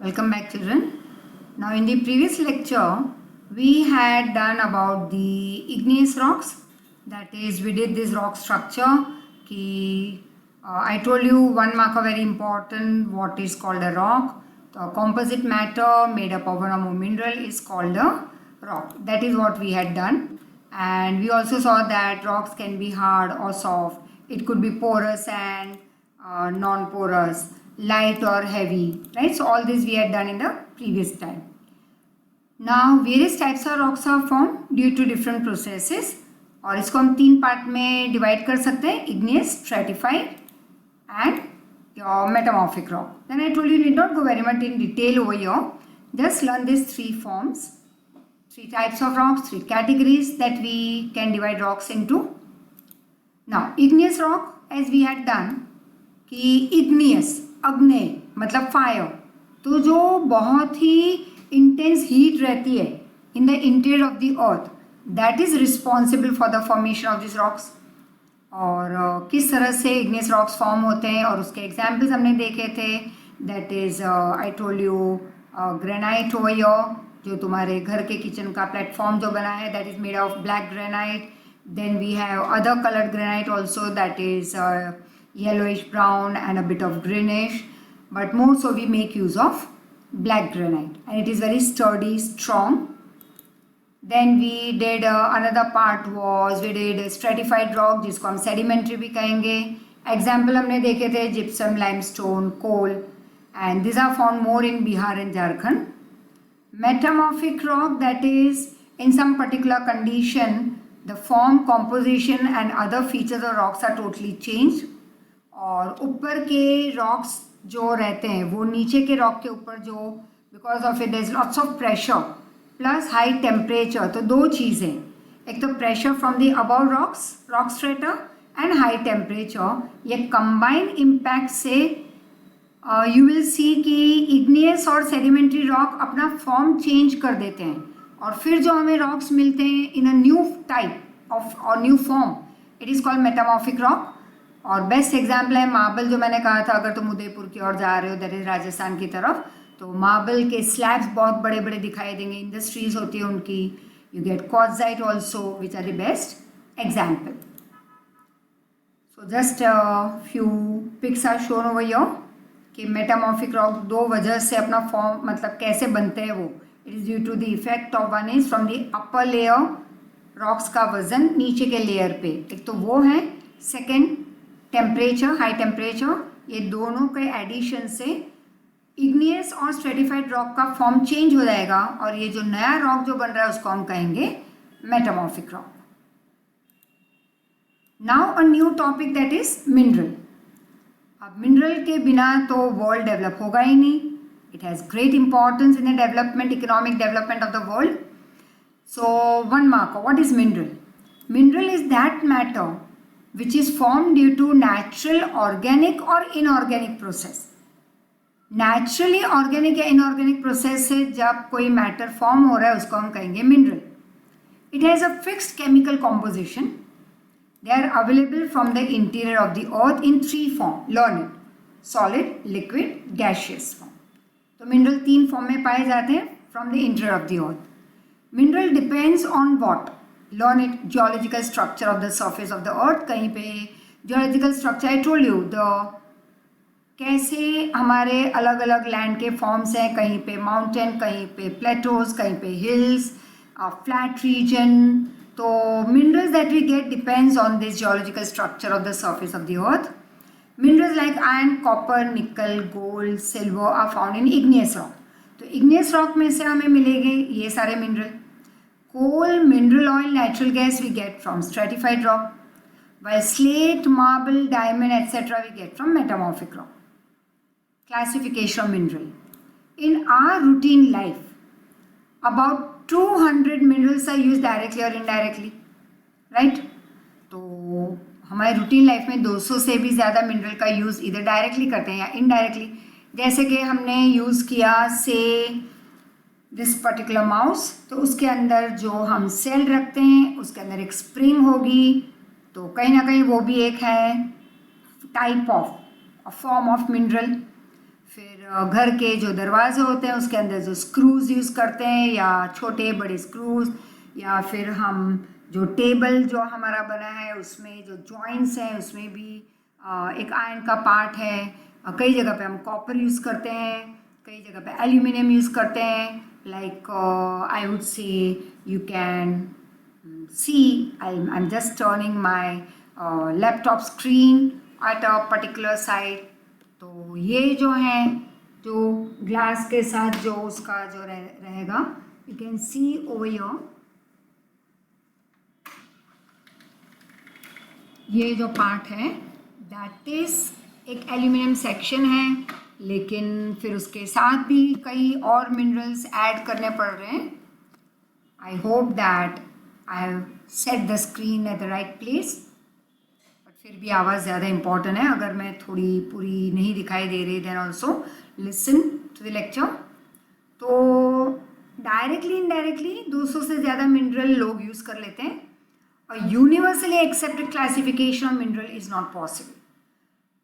Welcome back, children. Now, in the previous lecture, we had done about the igneous rocks. That is, we did this rock structure. I told you one marker very important, what is called a rock. The composite matter made up of one or more mineral is called a rock. That is what we had done. And we also saw that rocks can be hard or soft. It could be porous and non-porous, light or heavy, right? So all this we had done in the previous time. Now various types of rocks are formed due to different processes और इसको हम 3 part में divide कर सकते हैं, igneous, stratified and your metamorphic rock. Then I told you need not go very much in detail over here. Just learn these 3 forms, 3 types of rocks, 3 categories that we can divide rocks into. Now igneous rock, as we had done, कि igneous अग्नेय मतलब fire, तो जो बहुत ही intense heat रहती है in the interior of the earth, that is responsible for the formation of this rocks. और किस तरह से इग्नियस रॉक्स फॉर्म होते हैं और उसके एग्जाम्पल्स हमने देखे थे. That is I told you granite हो योर, जो तुम्हारे घर के किचन का प्लेटफॉर्म जो बना है, that is made of black granite. Then we have other coloured granite also, that is yellowish brown and a bit of greenish, but more so we make use of black granite and it is very sturdy, strong. Then we did another part was we did stratified rock, जिसको हम sedimentary भी कहेंगे. Example हमने देखे थे gypsum, limestone, coal, and these are found more in Bihar and Jharkhand. Metamorphic rock, that is in some particular condition the form, composition and other features of rocks are totally changed. और ऊपर के rocks जो रहते हैं वो नीचे के rock के ऊपर जो because of it is lots of pressure plus high temperature, तो 2 चीज़ें, एक तो pressure from the above rocks, rock strata and high temperature, ये कंबाइंड इम्पैक्ट से यू विल सी कि इग्नियस और सेडिमेंट्री रॉक अपना फॉर्म चेंज कर देते हैं और फिर जो हमें रॉक्स मिलते हैं इन अ न्यू टाइप ऑफ और new form, it is called metamorphic rock. और बेस्ट एग्जाम्पल है मार्बल, जो मैंने कहा था अगर तुम उदयपुर की ओर जा रहे हो, दैट इज राजस्थान की तरफ, तो मार्बल के स्लैब्स बहुत बड़े बड़े दिखाई देंगे, इंडस्ट्रीज होती है उनकी. You get quartzite also which are the best example. So just few pics are shown over your कि मेटामॉर्फिक रॉक 2 वजह से अपना फॉर्म मतलब कैसे बनते हैं वो. It is due to the effect of one is from the upper layer, rocks का वजन नीचे के लेयर पे, एक तो वो है. सेकेंड टेम्परेचर, हाई टेम्परेचर, ये दोनों के एडिशन से इग्नियस और स्ट्रेटिफाइड रॉक का फॉर्म चेंज हो जाएगा और ये जो नया रॉक जो बन रहा है उसको हम कहेंगे metamorphic rock. Now a new topic that is mineral. अब मिनरल के बिना तो वर्ल्ड डेवलप होगा ही नहीं. It has great importance in the development, economic development of the world. So one marker, what is mineral? Mineral is that matter which is formed due to natural, organic or inorganic process. Naturally organic या inorganic process से जब कोई matter form हो रहा है उसको हम कहेंगे mineral. It has a fixed chemical composition. They are available from the interior of the earth in 3 forms. Learn it: solid, liquid, gaseous form. तो mineral 3 form में पाए जाते हैं from the interior of the earth. Mineral depends on what? Learn it: geological structure of the surface of the earth. कहीं पे geological structure, I told you the कैसे हमारे अलग अलग लैंड के फॉर्म्स हैं, कहीं पे माउंटेन, कहीं पे प्लेटोज, कहीं पे हिल्स, फ्लैट रीजन. तो minerals that we get depends on this geological structure of the surface of the earth. Minerals like iron, copper, nickel, gold, silver are found in igneous rock. तो igneous rock में से हमें मिलेंगे ये सारे mineral. Coal, mineral oil, natural gas we get from stratified rock, while slate, marble, diamond, etc. we get from metamorphic rock. Classification of mineral. In our routine life, about 200 minerals are used directly or indirectly, right? तो हमारे routine life में 200 से भी ज़्यादा mineral का use इधर directly करते हैं या इनडायरेक्टली. जैसे कि हमने यूज़ किया से दिस पर्टिकुलर माउस, तो उसके अंदर जो हम सेल रखते हैं उसके अंदर एक स्प्रिंग होगी, तो कहीं ना कहीं वो भी एक है type of form of mineral. फिर घर के जो दरवाजे होते हैं उसके अंदर जो स्क्रूज यूज़ करते हैं, या छोटे बड़े स्क्रूज, या फिर हम जो टेबल जो हमारा बना है उसमें जो जॉइंट्स हैं उसमें भी एक आयरन का पार्ट है। कई जगह पे हम कॉपर यूज़ करते हैं, कई जगह पे एल्यूमिनियम यूज़ करते हैं। लाइक आई वुड से you can see I am just turning my laptop screen at a particular side. तो ये जो है जो ग्लास के साथ जो उसका जो रहेगा, you can see over your, ये जो पार्ट है दैट इज एक एल्यूमिनियम सेक्शन है, लेकिन फिर उसके साथ भी कई और मिनरल्स ऐड करने पड़ रहे हैं। I hope that I have set the screen at the right place, but फिर भी आवाज़ ज़्यादा इम्पॉर्टेंट है। अगर मैं थोड़ी पूरी नहीं दिखाई दे रही then also listen to the lecture. तो डायरेक्टली इनडायरेक्टली 200 से ज़्यादा मिनरल लोग यूज़ कर लेते हैं। A universally accepted classification of mineral is not possible.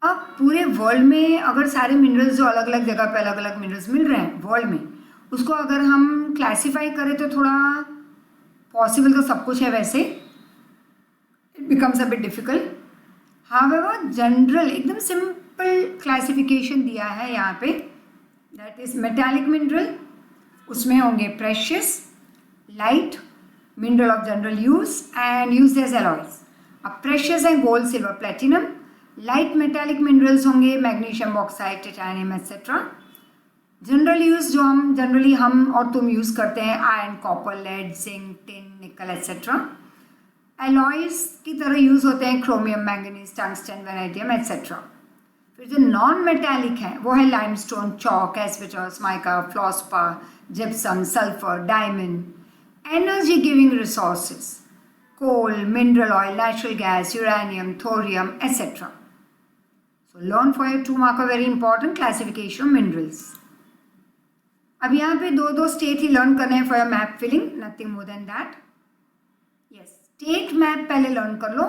अब पूरे वर्ल्ड में अगर सारे मिनरल्स जो अलग अलग जगह पे अलग अलग मिनरल्स मिल रहे हैं वर्ल्ड में, उसको अगर हम क्लासीफाई करें तो थोड़ा पॉसिबल तो सब कुछ है, वैसे it becomes a bit difficult. However general एकदम सिंपल क्लासिफिकेशन दिया है यहाँ पे, दैट इज मेटालिक मिनरल, उसमें होंगे precious, light, mineral of general use and used as alloys. अब precious हैं gold, silver, platinum. light metallic minerals होंगे magnesium, bauxite, titanium etc. General use जो हम जनरली हम और तुम यूज़ करते हैं iron, copper, lead, zinc, tin, nickel etcetera. Alloys की तरह यूज़ होते हैं chromium, manganese, tungsten, vanadium etcetera. फिर जो नॉन मेटालिक है वो है limestone, chalk, asbestos, mica, fluorspar, gypsum, sulphur, diamond. Energy giving resources, coal, mineral oil, natural gas, uranium, thorium, etc. So learn for your 2 marker very important classification of minerals. अब यहाँ पे दो state ही learn करने हैं for your map filling, nothing more than that. Yes, state map पहले learn कर लो।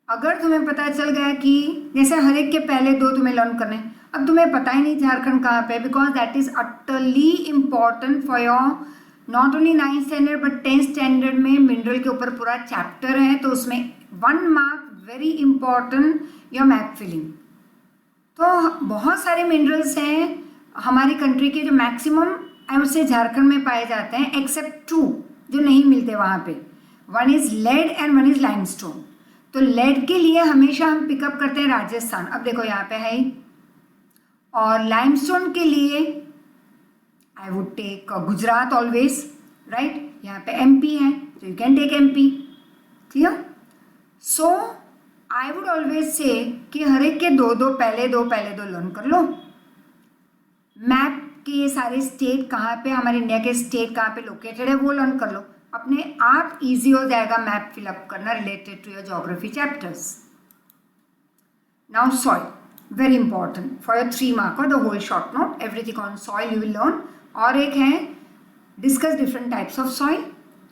अगर तुम्हें पता चल गया कि जैसे हर एक के पहले 2 तुम्हें लर्न करने, अब तुम्हें पता ही नहीं झारखंड कहाँ पे, because that is utterly important for your not only 9th standard but 10th standard में मिनरल के ऊपर पूरा चैप्टर है, तो उसमें 1 mark very important your map filling. तो बहुत सारे मिनरल्स हैं हमारी कंट्री के जो मैक्सिमम आई वुड से झारखंड में पाए जाते हैं, एक्सेप्ट 2 जो नहीं मिलते वहाँ पे। 1 is lead and 1 is limestone. तो लेड के लिए हमेशा हम पिकअप करते हैं राजस्थान, अब देखो यहाँ पे है ही, और लाइमस्टोन के लिए I would take Gujarat always, right? यहाँ पे MP है, so you can take MP. Clear? So I would always say कि हर एक के दो पहले दो लर्न कर लो। मैप के ये सारे स्टेट कहाँ पे, हमारे इंडिया के स्टेट कहाँ पे लोकेटेड है वो लर्न कर लो, अपने आप इजी हो जाएगा मैप फिलअप करना related to your geography chapters. Now soil, very important for your 3 marker, the whole short note, everything on soil you will learn। और एक है discuss different types of soil,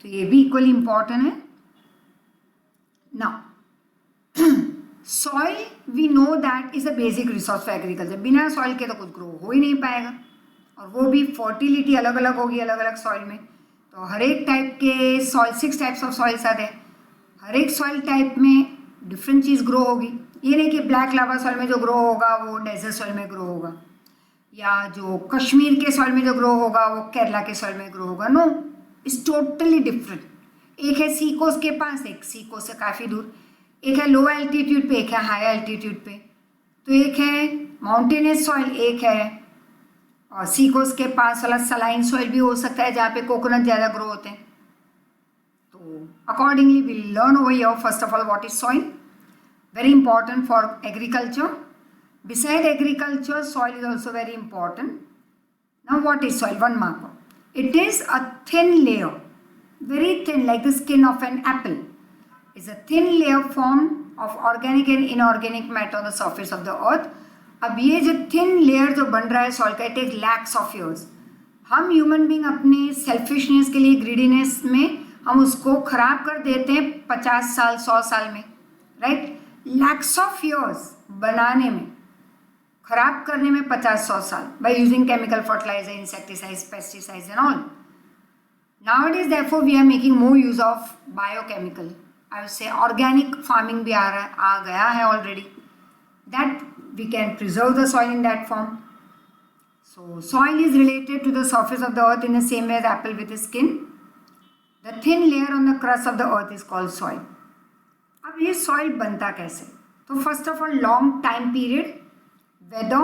तो ये भी इक्वली इम्पॉर्टेंट है। Now soil we know that is a basic resource for agriculture, बिना soil के तो कुछ ग्रो हो ही नहीं पाएगा, और वो भी फर्टिलिटी अलग अलग होगी अलग अलग सॉइल में। तो हर एक टाइप के सॉइल 6 टाइप्स ऑफ सॉइल्स आते हैं, हर एक सॉइल टाइप में डिफरेंट चीज़ ग्रो होगी। ये नहीं कि ब्लैक लावा सॉइल में जो ग्रो होगा वो डेजर्ट सॉइल में ग्रो होगा, या जो कश्मीर के सॉइल में जो ग्रो होगा वो केरला के सॉइल में ग्रो होगा। No, it's totally different. एक है सी कोस्ट के पास, एक सी कोस्ट से काफ़ी दूर, एक है लो एल्टीट्यूड पे, एक है हाई एल्टीट्यूड पे। तो एक है माउंटेनियस सॉइल, एक है और सी कोस्ट के पास वाला सलाइन सॉइल भी हो सकता है जहाँ पे कोकोनट ज़्यादा ग्रो होते हैं। तो accordingly we learn over here first of all what is soil, very important for agriculture. Beside agriculture, soil is also very important. Now what is soil? 1 marker. It is a thin layer, very thin, like the skin of an apple. It's a thin layer formed of organic and inorganic matter on the surface of the earth. अब ये जो thin layer जो बन रहा है soil का, it takes lakhs of years. हम human being अपने selfishness के लिए, greediness में हम उसको खराब कर देते हैं 50 साल 100 साल में, right? लैक्स ऑफ ईयर्स बनाने में, खराब करने में 50-100 साल by using chemical fertilizer, insecticides, pesticides and all. Nowadays therefore we are making more use of biochemical. I would say organic farming भी आ गया है already. That we can preserve the soil in that form. So soil is related to the surface of the earth in the same way as apple with its skin. The thin layer on the crust of the earth is called soil. अब ये soil बनता कैसे? तो first of all long time period, weather,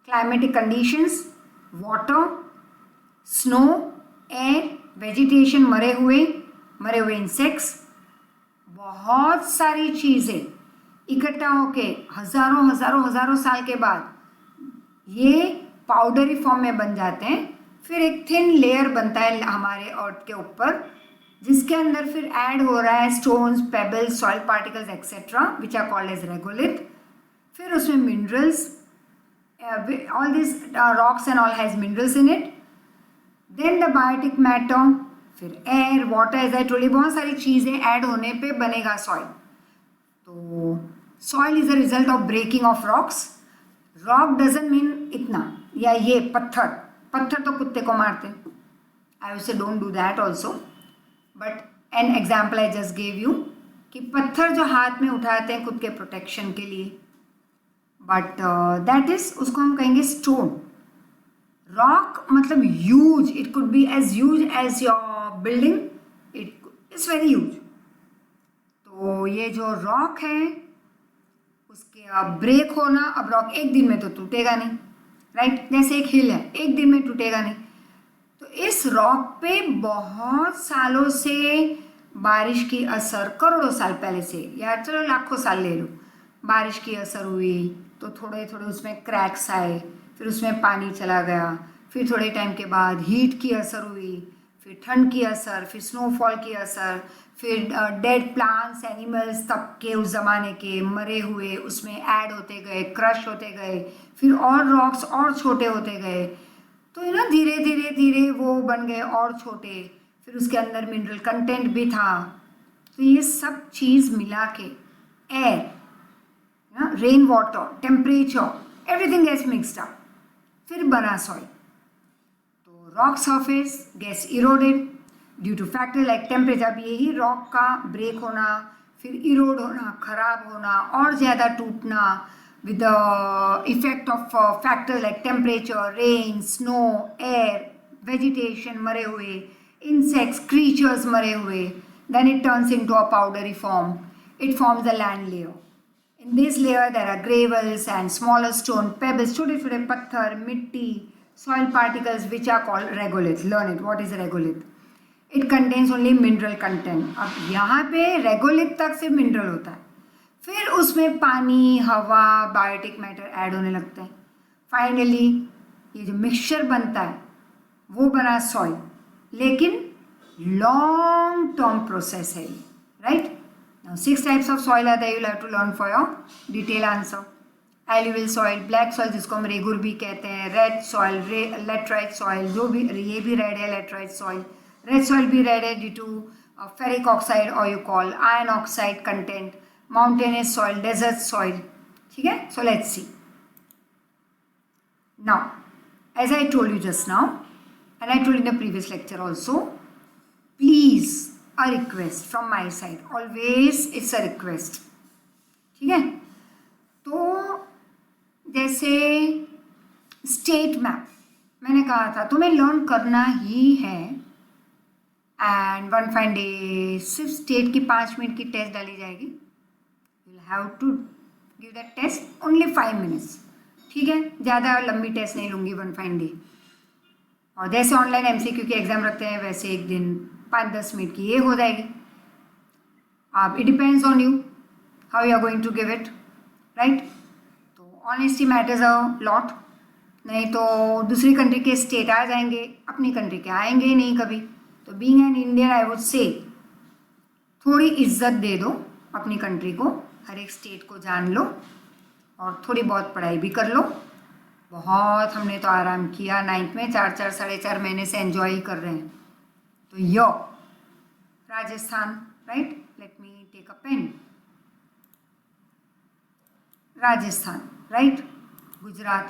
climatic conditions, water, snow, air, vegetation, मरे हुए insects, बहुत सारी चीज़ें इकट्ठा होके हजारों साल के बाद ये पाउडरी फॉर्म में बन जाते हैं. फिर एक थिन लेयर बनता है हमारे अर्थ के ऊपर जिसके अंदर फिर ऐड हो रहा है stones, pebbles, soil particles etcetera which are called as regolith. फिर उसमें minerals, all this rocks and all has minerals in it. Then the biotic matter, फिर air, water, as I told you, बहुत सारी चीज़ें add होने पे बनेगा soil. तो soil is a result of breaking off rocks. Rock doesn't mean इतना या ये पत्थर तो कुत्ते को मारते. I would say don't do that also, but an example I just gave you कि पत्थर जो हाथ में उठाते हैं खुद के प्रोटेक्शन के लिए, बट दैट इज उसको हम कहेंगे स्टोन. रॉक मतलब huge, it could be as huge as your building, it is very huge. तो ये जो रॉक है उसके अब ब्रेक होना, अब रॉक एक दिन में तो टूटेगा नहीं, राइट? जैसे एक हिल है, एक दिन में टूटेगा नहीं. तो इस रॉक पे बहुत सालों से बारिश की असर, करोड़ों साल पहले से या चलो लाखों साल ले लो, बारिश की असर हुई तो थोड़े थोड़े उसमें क्रैक्स आए, फिर उसमें पानी चला गया. फिर थोड़े टाइम के बाद हीट की असर हुई, फिर ठंड की असर, फिर स्नोफॉल की असर, फिर डेड प्लांट्स, एनिमल्स तब के उस ज़माने के मरे हुए उसमें ऐड होते गए, क्रश होते गए, फिर और रॉक्स और छोटे होते गए. तो ये ना धीरे धीरे वो बन गए और छोटे. फिर उसके अंदर मिनरल कंटेंट भी था. तो ये सब चीज़ मिला के air, rain water, temperature, everything gets mixed up, फिर बना सॉइल. तो rock surface gets eroded due to factor like temperature. अब यही रॉक का ब्रेक होना, फिर इरोड होना, खराब होना, और ज़्यादा टूटना with the effect of factors like temperature, rain, snow, air, vegetation मरे हुए, insects, creatures मरे हुए, then it turns into a powdery form. It forms a land layer. In this layer there are gravels and smaller stone, pebbles, छोटे छोटे पत्थर, मिट्टी, soil particles which are called regolith. Learn it. What is regolith? It contains only mineral content. अब यहाँ पे regolith तक सिर्फ mineral होता है. फिर उसमें पानी, हवा, बायोटिक मैटर ऐड होने लगता है. फाइनली ये जो मिक्सचर बनता है वो बना सॉइल. लेकिन लॉन्ग टर्म प्रोसेस है ये, right? Now 6 types of soil आता है. You have to learn for your detail answer. Alluvial soil, black soil जिसको हम रेगुर भी कहते हैं, रेड सॉइल, लेटराइट सॉइल, जो भी ये भी रेड है, लेटराइट सॉइल. रेड सॉइल भी रेड है ड्यू टू फेरिक ऑक्साइड और you call iron oxide content. Mountainous soil, desert soil. ठीक है? So let's see. Now, as I told you just now, and I told in the previous lecture also, please, a request from my side. Always it's a request. ठीक है? तो जैसे state map मैंने कहा था तुम्हें लर्न करना ही है. एंड वन फाइन डे सिर्फ स्टेट की 5 मिनट की टेस्ट डाली जाएगी. have to give that test only 5 minutes. ठीक है? ज़्यादा लंबी टेस्ट नहीं लूँगी वन फाइन डे. और जैसे ऑनलाइन MCQ के एग्ज़ाम रखते हैं वैसे एक दिन 5-10 मिनट की ये हो जाएगी. अब it depends on you how you are going to give it, right? तो ऑनेस्टी मैटर्स अ लॉट. नहीं तो दूसरी कंट्री के स्टेट आ जाएंगे, अपनी कंट्री के आएंगे ही नहीं कभी. तो being an Indian I would से थोड़ी इज्जत दे दो अपनी कंट्री को, हर एक स्टेट को जान लो और थोड़ी बहुत पढ़ाई भी कर लो. बहुत हमने तो आराम किया 9th में, 4 साढ़े 4 महीने से एंजॉय ही कर रहे हैं. तो यो Rajasthan, right? Let me take a pen. Rajasthan, right? Gujarat,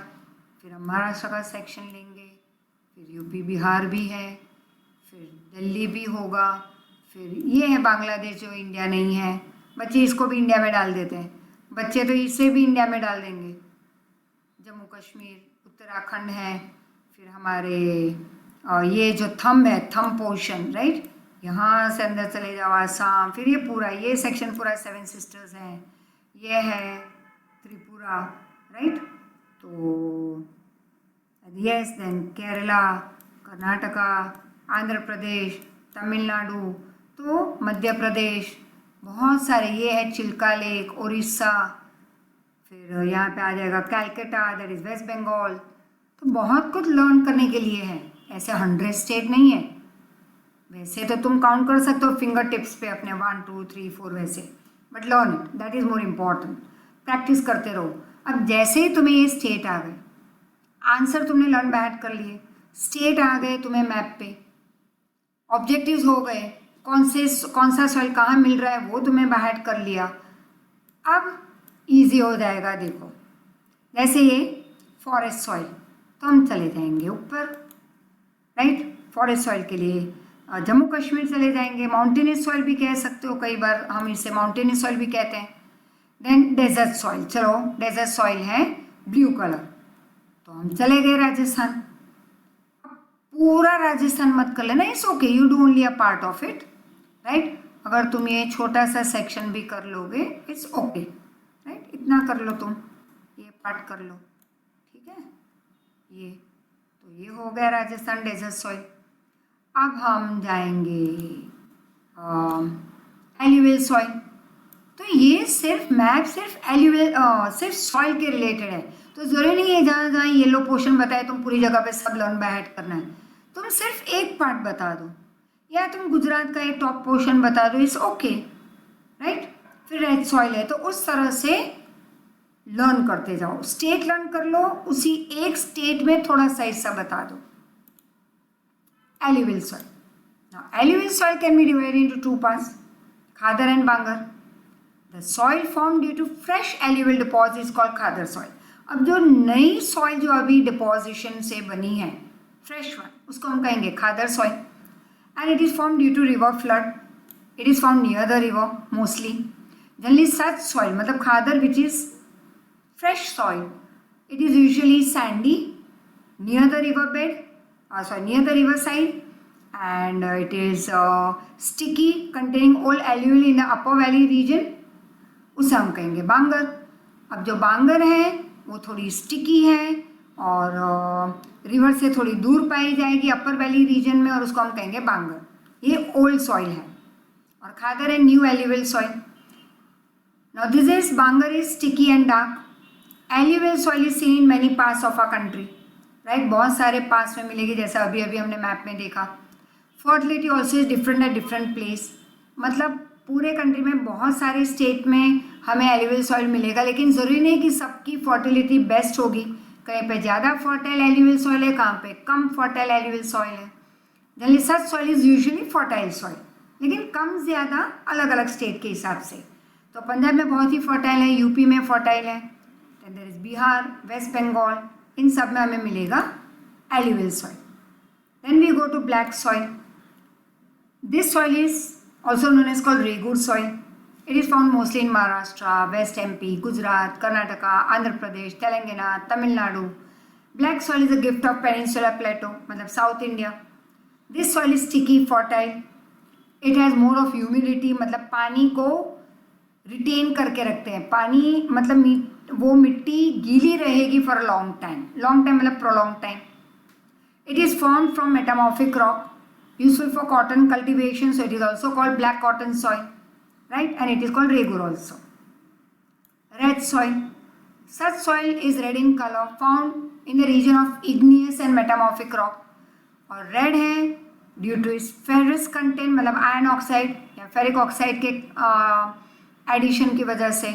फिर हम महाराष्ट्र का सेक्शन लेंगे, फिर यूपी बिहार भी है, फिर दिल्ली भी होगा, फिर ये है बांग्लादेश जो इंडिया नहीं है। बच्चे इसको भी इंडिया में डाल देते हैं, बच्चे तो इसे भी इंडिया में डाल देंगे। जम्मू कश्मीर, उत्तराखंड है, फिर हमारे ये जो थंब है, थंब पोर्शन, राइट, यहाँ से अंदर चले जाओ आसाम, फिर ये पूरा ये सेक्शन पूरा 7 सिस्टर्स हैं, ये है त्रिपुरा, राइट। तो यस, देन केरला, कर्नाटका, आंध्र प्रदेश, तमिलनाडु, तो मध्य प्रदेश, बहुत सारे, ये है चिल्का लेक, उड़ीसा, फिर यहाँ पे आ जाएगा कैलकाटा, दैट इज़ वेस्ट बंगाल। तो बहुत कुछ लर्न करने के लिए है, ऐसे 100 स्टेट नहीं है। वैसे तो तुम काउंट कर सकते हो फिंगर टिप्स पे अपने 1 2 3 4 वैसे, but learn it, that is more important. Practice करते रहो। अब जैसे ही तुम्हें ये स्टेट आ गए, आंसर तुमने लर्न बैट कर लिए, स्टेट आ गए तुम्हें मैप पे, ऑब्जेक्टिव्स हो गए, कौन सा सॉइल कहाँ मिल रहा है वो तुम्हें बाहर कर लिया। अब इजी हो जाएगा। देखो जैसे ये फॉरेस्ट सॉइल, तो हम चले जाएंगे ऊपर, राइट। फॉरेस्ट सॉइल के लिए जम्मू कश्मीर चले जाएंगे, माउंटेनियस सॉइल भी कह सकते हो, कई बार हम इसे माउंटेनियस सॉइल भी कहते हैं। देन डेजर्ट सॉइल, चलो डेजर्ट सॉइल है ब्लू कलर, तो हम चले गए राजस्थान। पूरा राजस्थान मत कर लेना, it's okay, you do only a part of it, right. अगर तुम ये छोटा सा सेक्शन भी कर लोगे इट्स ओके, राइट, इतना कर लो, तुम ये पार्ट कर लो, ठीक है। ये तो ये हो गया राजस्थान डेजर्ट सॉइल। अब हम जाएंगे एल्यूवियल सॉइल। तो ये सिर्फ मैप सिर्फ एल्यूवियल सिर्फ सॉइल के रिलेटेड है, तो ज़रूरी नहीं है जहाँ जहाँ येलो पोर्शन बताए तुम पूरी जगह पे सब लर्न बाय हार्ट करना है। तुम सिर्फ एक पार्ट बता दो, या तुम गुजरात का एक टॉप पोर्शन बता दो, इट्स ओके, राइट। फिर रेड सॉइल है, तो उस तरह से लर्न करते जाओ, स्टेट लर्न कर लो, उसी एक स्टेट में थोड़ा सा हिस्सा बता दो। Alluvial soil. Now, alluvial soil can be divided into 2 parts, Khadar and Bangar. The soil formed due to fresh alluvial deposit is called Khadar soil. अब जो नई सॉइल जो अभी डिपोजिशन से बनी है, फ्रेश वन, उसको हम कहेंगे khadar soil. And it is form due to river flood, it is found near the river mostly. Generally such soil मतलब khadar which is fresh soil, it is usually sandy near the river bed, near the river side, and it is sticky, containing all alluvial in the upper valley region, उसे हम कहेंगे बांगर। अब जो बांगर है वो थोड़ी sticky है और रिवर से थोड़ी दूर पाई जाएगी अपर वैली रीजन में, और उसको हम कहेंगे बांगर। ये ओल्ड सॉइल है। और खादर है new alluvial soil. Now this is Bangar is sticky and dark. Alluvial soil is seen in many parts of our country, right? बहुत सारे पार्ट्स में मिलेगी, जैसा अभी अभी हमने मैप में देखा। Fertility also is different at different place, मतलब पूरे कंट्री में बहुत सारे स्टेट में हमें एल्यूवियल सॉइल मिलेगा, लेकिन ज़रूरी नहीं कि सबकी फर्टिलिटी बेस्ट होगी। कहीं पे ज़्यादा फर्टाइल एल्यूवियल सॉइल है, कहाँ पे कम फर्टाइल एल्यूवियल सॉइल है। Generally such soil is usually fertile soil, लेकिन कम ज़्यादा अलग अलग स्टेट के हिसाब से। तो पंजाब में बहुत ही फर्टाइल है, यूपी में फर्टाइल है, देयर इज बिहार, वेस्ट बंगाल, इन सब में हमें मिलेगा alluvial soil. Then we go to black soil. This soil is also known as called Regur soil. It is found mostly in Maharashtra, West MP, Gujarat, Karnataka, Andhra Pradesh, Telangana, Tamil Nadu. Black soil is a gift of Peninsula Plateau, मतलब South India. This soil is sticky, fertile. It has more of humidity, मतलब पानी को retain करके रखते हैं। पानी मतलब वो मिट्टी गीली रहेगी for a long time. Long time मतलब prolong time. It is formed from metamorphic rock, useful for cotton cultivation, so it is also called black cotton soil, right? And it is called Regur also. Red soil. Such soil is red in color, found in the region of igneous and metamorphic rock. और red है due to its ferrous content, मतलब iron oxide या ferric oxide के addition की वजह से,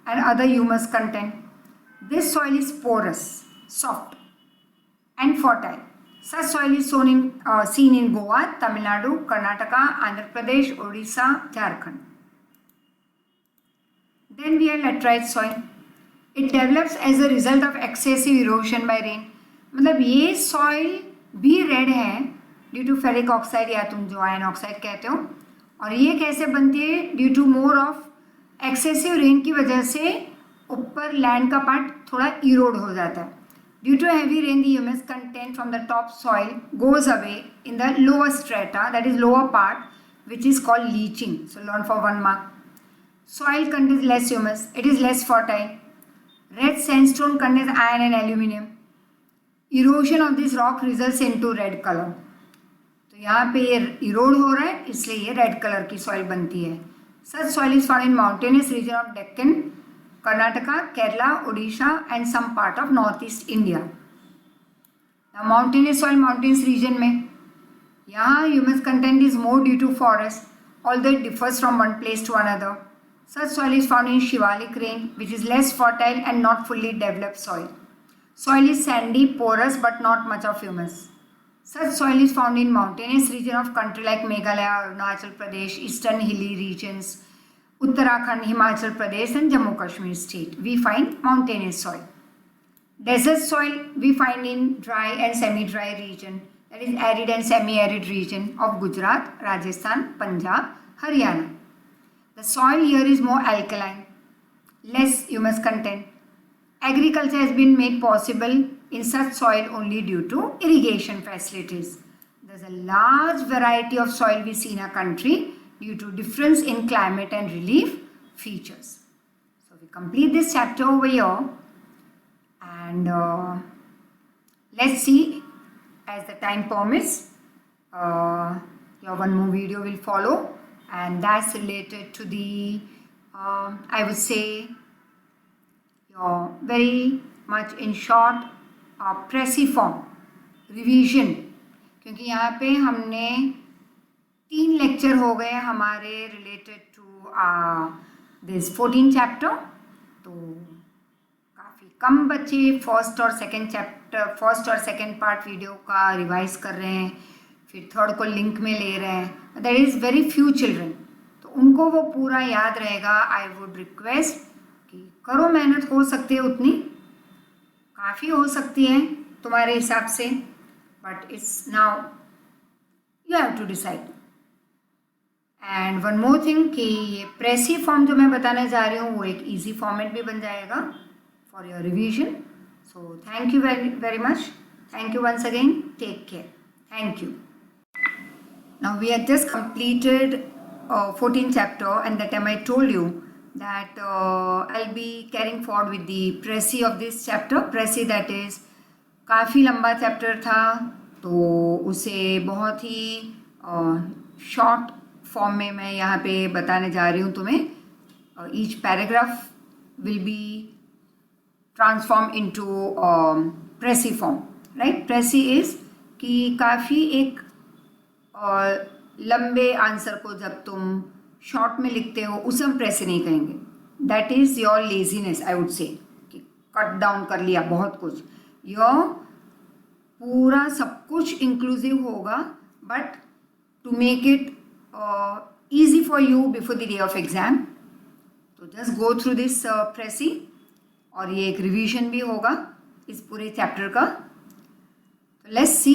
and other humus content. This soil is porous, soft, and fertile. Such soil is seen in Goa, Tamil Nadu, Karnataka, Andhra Pradesh, Odisha, Jharkhand. Then we have laterite soil. It develops as a result of excessive erosion by rain. मतलब ये soil भी red है due to ferric oxide या तुम जो ion oxide कहते हो। और ये कैसे बनती है? Due to more of excessive rain की वजह से ऊपर लैंड का पार्ट थोड़ा इरोड हो जाता है। Due to heavy rain the humus content from the top soil goes away in the lower strata, that is lower part, which is called leaching. So learn for 1 mark. Soil contains less humus. It is less fertile. Red sandstone contains iron and aluminium. Erosion of this rock results into red color. तो यहाँ पे ये इरोड हो रहा है इसलिए ये red colour की सॉइल बनती है। Such soil is found in mountainous region of Deccan, Karnataka, Kerala, Odisha and some part of northeast India. Now mountainous soil mountains region में यहाँ humus content is more due to forest, although it differs from one place to another. Such soil is found in Shivalik range, which is less fertile and not fully developed soil. Soil is sandy, porous, but not much of humus. Such soil is found in mountainous region of country like Meghalaya, Arunachal Pradesh, eastern hilly regions, Uttarakhand, Himachal Pradesh, and Jammu Kashmir state. We find mountainous soil. Desert soil we find in dry and semi-dry region. That is arid and semi-arid region of Gujarat, Rajasthan, Punjab, Haryana. The soil here is more alkaline, less humus content. Agriculture has been made possible in such soil only due to irrigation facilities. There is a large variety of soil we see in our country due to difference in climate and relief features. So we complete this chapter over here and let's see. As the time permits, your one more video will follow and that's related to the I would say your very much in short pressiform revision, क्योंकि यहाँ पे हमने 3 lecture हो गए हमारे related to this 14 chapter. तो कम बच्चे first और सेकंड पार्ट वीडियो का रिवाइज कर रहे हैं, फिर थर्ड को लिंक में ले रहे हैं। That is very few children, तो उनको वो पूरा याद रहेगा। आई वुड रिक्वेस्ट कि करो मेहनत, हो सकती है उतनी, काफ़ी हो सकती है तुम्हारे हिसाब से, but it's now you have to decide. And one more thing कि ये प्रेसी फॉर्म जो मैं बताने जा रही हूँ वो एक ईजी फॉर्मेट भी बन जाएगा for your revision. So thank you very much. Thank you once again. Take care. Thank you. Now we have just completed 14th chapter and that time I told you that I'll be carrying forward with the Presi of this chapter. Presi that is काफ़ी लंबा chapter था तो उसे बहुत ही short form में मैं यहाँ पे बताने जा रही हूँ तुम्हें। Each paragraph will be transform into precis form, right. Precis is कि काफ़ी एक लंबे आंसर को जब तुम शॉर्ट में लिखते हो उसे हम प्रेसी नहीं कहेंगे। That is your laziness, I would से, कि कट डाउन कर लिया बहुत कुछ। योर पूरा सब कुछ इंक्लूसिव होगा, but to make it easy for you before the day of exam, तो just go through this precis. और ये एक रिवीजन भी होगा इस पूरे चैप्टर का। तो let's see,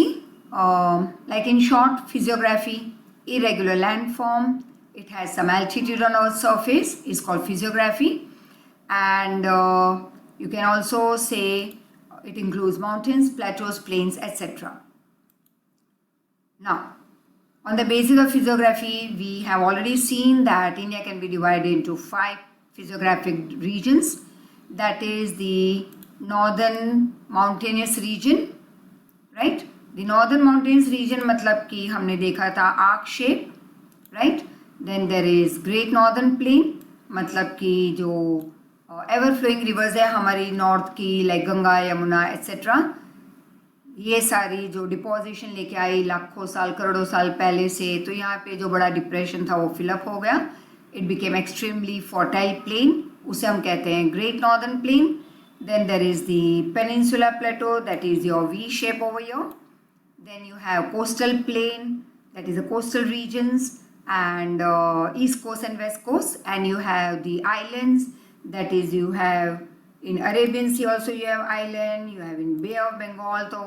like in short, physiography, irregular landform, it has some altitude on Earth's surface, is called physiography, and you can also say it includes mountains, plateaus, plains, etc. Now, on the basis of physiography, we have already seen that India can be divided into 5 physiographic regions. That is the northern mountainous region, right? The northern mountainous region मतलब कि हमने देखा था arc shape, right? Then there is Great Northern Plain, मतलब कि जो ever flowing rivers है हमारी नॉर्थ की, लाइक गंगा, यमुना एट्सेट्रा, ये सारी जो डिपोजिशन लेके आई लाखों साल करोड़ों साल पहले से, तो यहाँ पे जो बड़ा डिप्रेशन था वो फिलअप हो गया। It became extremely fertile plain, उसे हम कहते हैं great northern plain. Then there is the peninsula plateau, that is your V shape over your. Then you have coastal plain, that is the coastal regions, and east coast and west coast, and you have the islands, that is you have in Arabian sea also you have island, you have in bay of Bengal, तो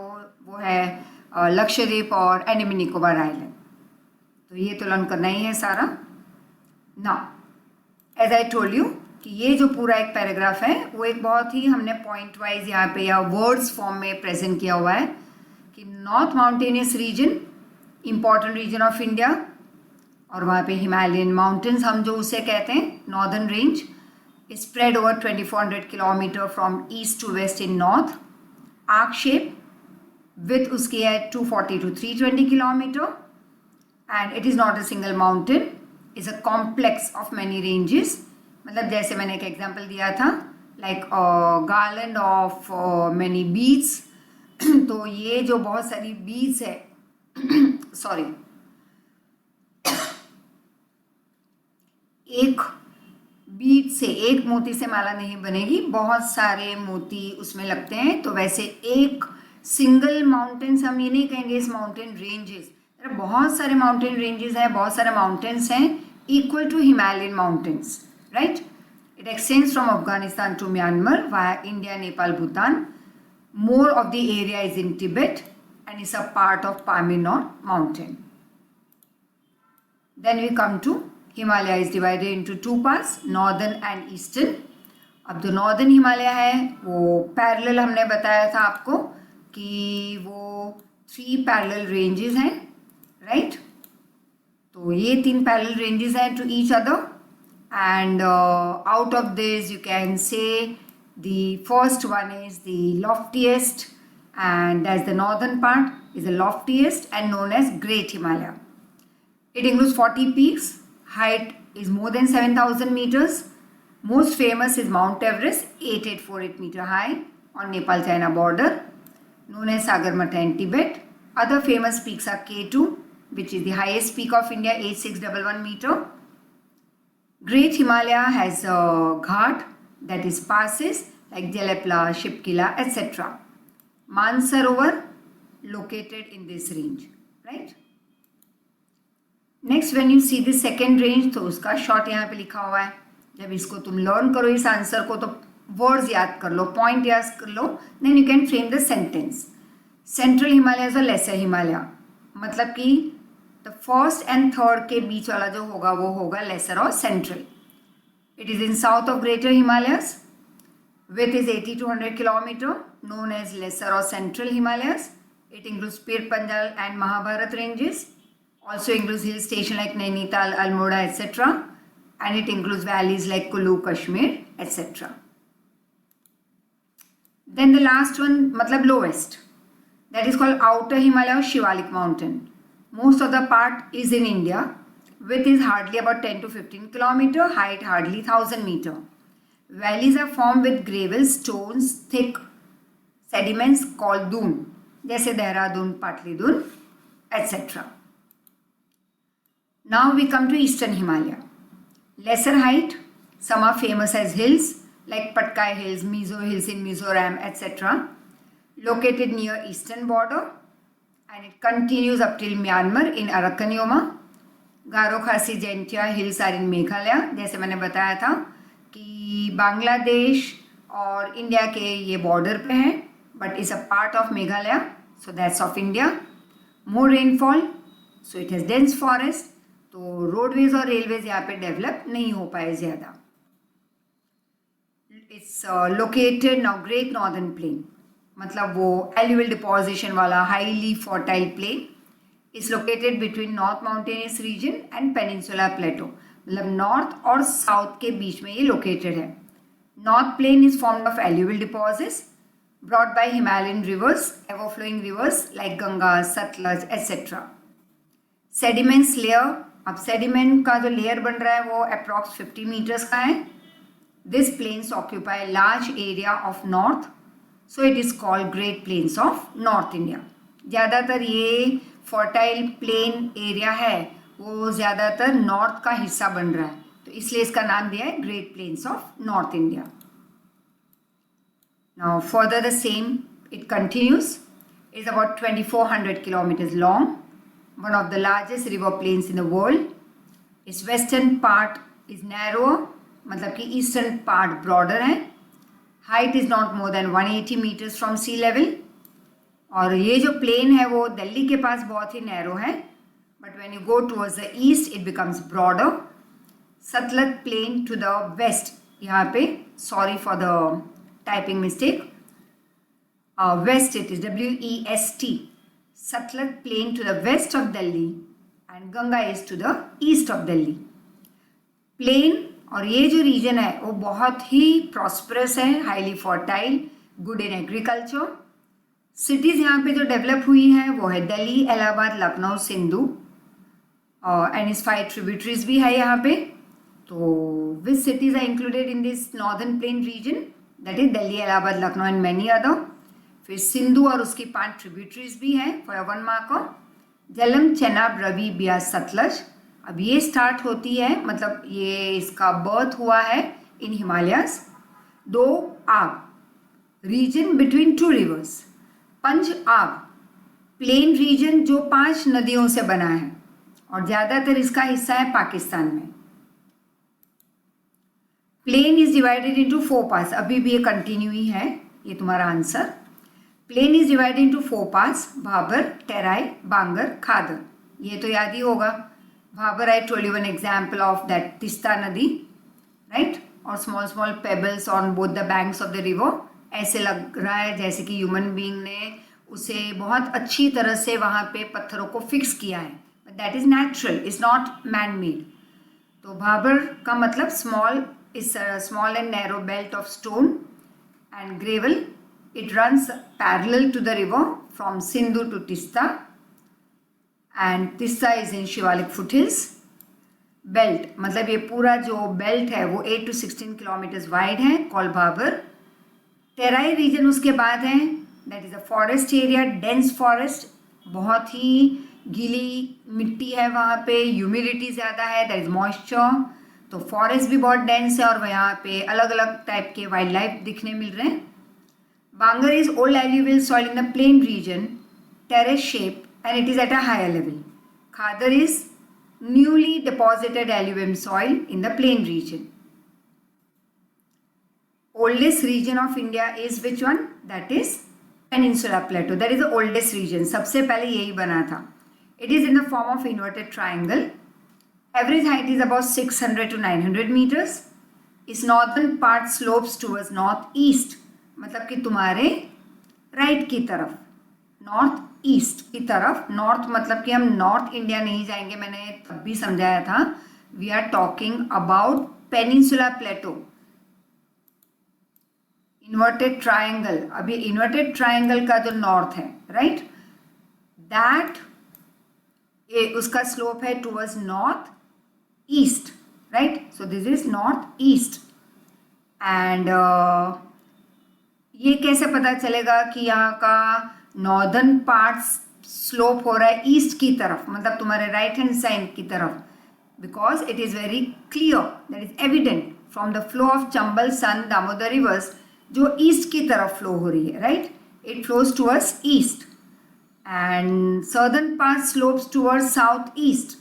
वो है लक्षद्वीप और Andaman Nicobar island. तो ये तो learn करना ही है सारा। Now as I told you कि ये जो पूरा एक पैराग्राफ है वो एक बहुत ही हमने पॉइंट वाइज यहाँ पे या वर्ड्स फॉर्म में प्रेजेंट किया हुआ है कि north mountainous region, important region of India, और वहाँ पे हिमालयन माउंटेन्स हम जो उसे कहते हैं, northern range, spread over 2400 kilometre from east to west in north, arc shape, with उसकी है 240 to 320 kilometre, and it is not a single mountain, is a complex of many ranges. मतलब जैसे मैंने एक एग्जांपल दिया था, like garland of many beads, तो ये जो बहुत सारी बीड्स है सॉरी एक बीड से, एक मोती से माला नहीं बनेगी, बहुत सारे मोती उसमें लगते हैं। तो वैसे एक सिंगल माउंटेन्स हम ये नहीं कहेंगे इस माउंटेन रेंजेस, बहुत सारे माउंटेन रेंजेस हैं, बहुत सारे माउंटेन्स हैं equal to Himalayan mountains, right. It extends from Afghanistan to Myanmar via India, Nepal, Bhutan. More of the area is in Tibet and is a part of Pamir mountain. Then we come to Himalaya is divided into two parts, northern and eastern. अब जो northern Himalaya है वो parallel हमने बताया था आपको कि वो 3 parallel ranges हैं, right? तो ये 3 parallel ranges हैं to each other, and out of this you can say the first one is the loftiest, and that's the northern part is the loftiest and known as Great Himalaya. It includes 40 peaks. Height is more than 7,000 meters. Most famous is Mount Everest, 8848 meter high on Nepal-China border, known as Sagarmatha in Tibet. Other famous peaks are K2, which is the highest peak of India, 8611 meter. Great Himalaya has a ghat, that is passes like Jalapla, Shipkila, etc. Mansarovar located in this range, right? Next when you see the second range, तो उसका short यहाँ पे लिखा हुआ है। जब इसको तुम लर्न करो इस आंसर को, तो वर्ड्स याद कर लो, पॉइंट याद कर लो, then you can frame the sentence. Central Himalaya और लेसर हिमालय, मतलब कि द फर्स्ट एंड थर्ड के बीच वाला जो होगा वो होगा लेसर और central. It is in south of greater Himalayas, with is 80 to 100 kilometre, known as lesser और central Himalayas. It includes Pir Panjal and Mahabharat ranges. Also includes hill station like Nainital, Almora, etc. And it includes valleys like Kulu, Kashmir, etc. Then the last one, matlab lowest, that is called Outer Himalaya or Shivalik Mountain. Most of the part is in India. Width is hardly about 10 to 15 kilometer, height hardly 1000 meter. Valleys are formed with gravel, stones, thick sediments called dune, जैसे Dehradun, पाटलिदून, etc. Now we come to Eastern Himalaya. Lesser height, some are famous as hills like Patkai Hills, Mizo Hills in Mizoram, etc. Located near eastern border, and it continues up till Myanmar in Arakan Yoma. Garo Khasi Jaintia Hills are in Meghalaya. जैसे मैंने बताया था कि बांग्लादेश और India के ये border पे हैं, but is a part of Meghalaya, so that's of India. More rainfall, so it has dense forest. तो रोडवेज और रेलवेज यहाँ पे डेवलप नहीं हो पाए ज़्यादा. It's located now great northern plain, मतलब वो एल्यूवल डिपोजिशन वाला highly fertile plain, is located between north mountainous region and peninsula plateau, मतलब नॉर्थ और साउथ के बीच में ये लोकेटेड है. North plain is formed of alluvial deposits brought by Himalayan rivers, ever-flowing rivers like Ganga, Satluj, etc. Sediments layer, अब sediment का जो layer बन रहा है वो अप्रॉक्स 50 मीटर्स का है. This plains occupy large area of north, so it is called great plains of north India. ज़्यादातर ये फर्टाइल प्लेन एरिया है वो ज़्यादातर नॉर्थ का हिस्सा बन रहा है, तो इसलिए इसका नाम दिया है great plains of north India. Now further the same it continues, is about 2400 kilometers long, one of the largest river plains in the world. Its western part is narrower, मतलब कि eastern part broader है. Height is not more than 180 metres from sea level. और ये जो plane है वो दिल्ली के पास बहुत ही नैरो है, but when you go towards the east it becomes broader. Sutlej plain to the west, यहाँ पे sorry for the typing mistake, west it is WEST, Satluj plain to the west of Delhi and Ganga is to the east of Delhi. Plain और ये जो region है वो बहुत ही prosperous है, highly fertile, good in agriculture. Cities यहाँ पे जो डेवलप हुई है वो है Delhi, Allahabad, Lucknow, Sindhu and its 5 tributaries भी है यहाँ पे। तो which cities are included in this northern plain region, that is Delhi, Allahabad, Lucknow and many other. फिर सिंधु और उसकी 5 ट्रिब्यूटरीज भी हैं फॉर 1 मार्कर, झेलम, चेनाब, रवि, ब्यास, सतलज। अब ये स्टार्ट होती है, मतलब ये इसका बर्थ हुआ है इन हिमालयस। 2 आब रीजन बिटवीन 2 रिवर्स, पंज आब प्लेन रीजन जो 5 नदियों से बना है और ज़्यादातर इसका हिस्सा है पाकिस्तान में। Plain is divided into 4 parts, अभी भी ये कंटिन्यू ही है, ये तुम्हारा answer. Plain is divided into 4 parts, bhabar, terai, bangar, khadar. ये तो याद ही होगा, bhabar I told you one example of that Teesta नदी, राइट। और small small pebbles on both the banks of the river, ऐसे लग रहा है जैसे कि ह्यूमन बीइंग ने उसे बहुत अच्छी तरह से वहाँ पे पत्थरों को फिक्स किया है, but that is natural, is not man made. तो भाबर का मतलब small is small and narrow belt of stone and gravel. It runs parallel to the river from Sindhu to Tista, and Tista is in Shivalik foothills. Belt मतलब ये पूरा जो belt है वो 8 to 16 kilometres wide है, called Bhabar. Try reason उसके बाद है, that is a forest area, dense forest, बहुत ही गीली मिट्टी है वहाँ पे, ह्यूमिडिटी ज़्यादा है, दैट इज़ मॉइस्चर। तो फॉरेस्ट भी बहुत डेंस है और यहाँ पे अलग अलग टाइप के वाइल्ड लाइफ दिखने मिल रहे हैं। Bangar is old alluvial soil in the plain region, terrace shape and it is at a higher level. Khadar is newly deposited alluvium soil in the plain region. Oldest region of India is which one, that is peninsula plateau, that is the oldest region, सबसे पहले यही बना था। It is in the form of inverted triangle. Average height is about 600 to 900 meters. Its northern part slopes towards northeast, मतलब कि तुम्हारे right की तरफ, नॉर्थ ईस्ट की तरफ। नॉर्थ मतलब कि हम नॉर्थ इंडिया नहीं जाएंगे, मैंने तब भी समझाया था। We are talking about peninsula plateau, inverted triangle. अभी इन्वर्टेड ट्राइंगल का जो नॉर्थ है, राइट, दैट उसका स्लोप है towards north east, right. So this is north east. And ये कैसे पता चलेगा कि यहाँ का नॉर्दर्न पार्ट स्लोप हो रहा है ईस्ट की तरफ, मतलब तुम्हारे राइट हैंड साइड की तरफ, because it is very clear, that is evident from the flow of Chambal, Son, Damodar rivers, जो ईस्ट की तरफ फ्लो हो रही है, right. It flows towards east and southern part slopes towards south east.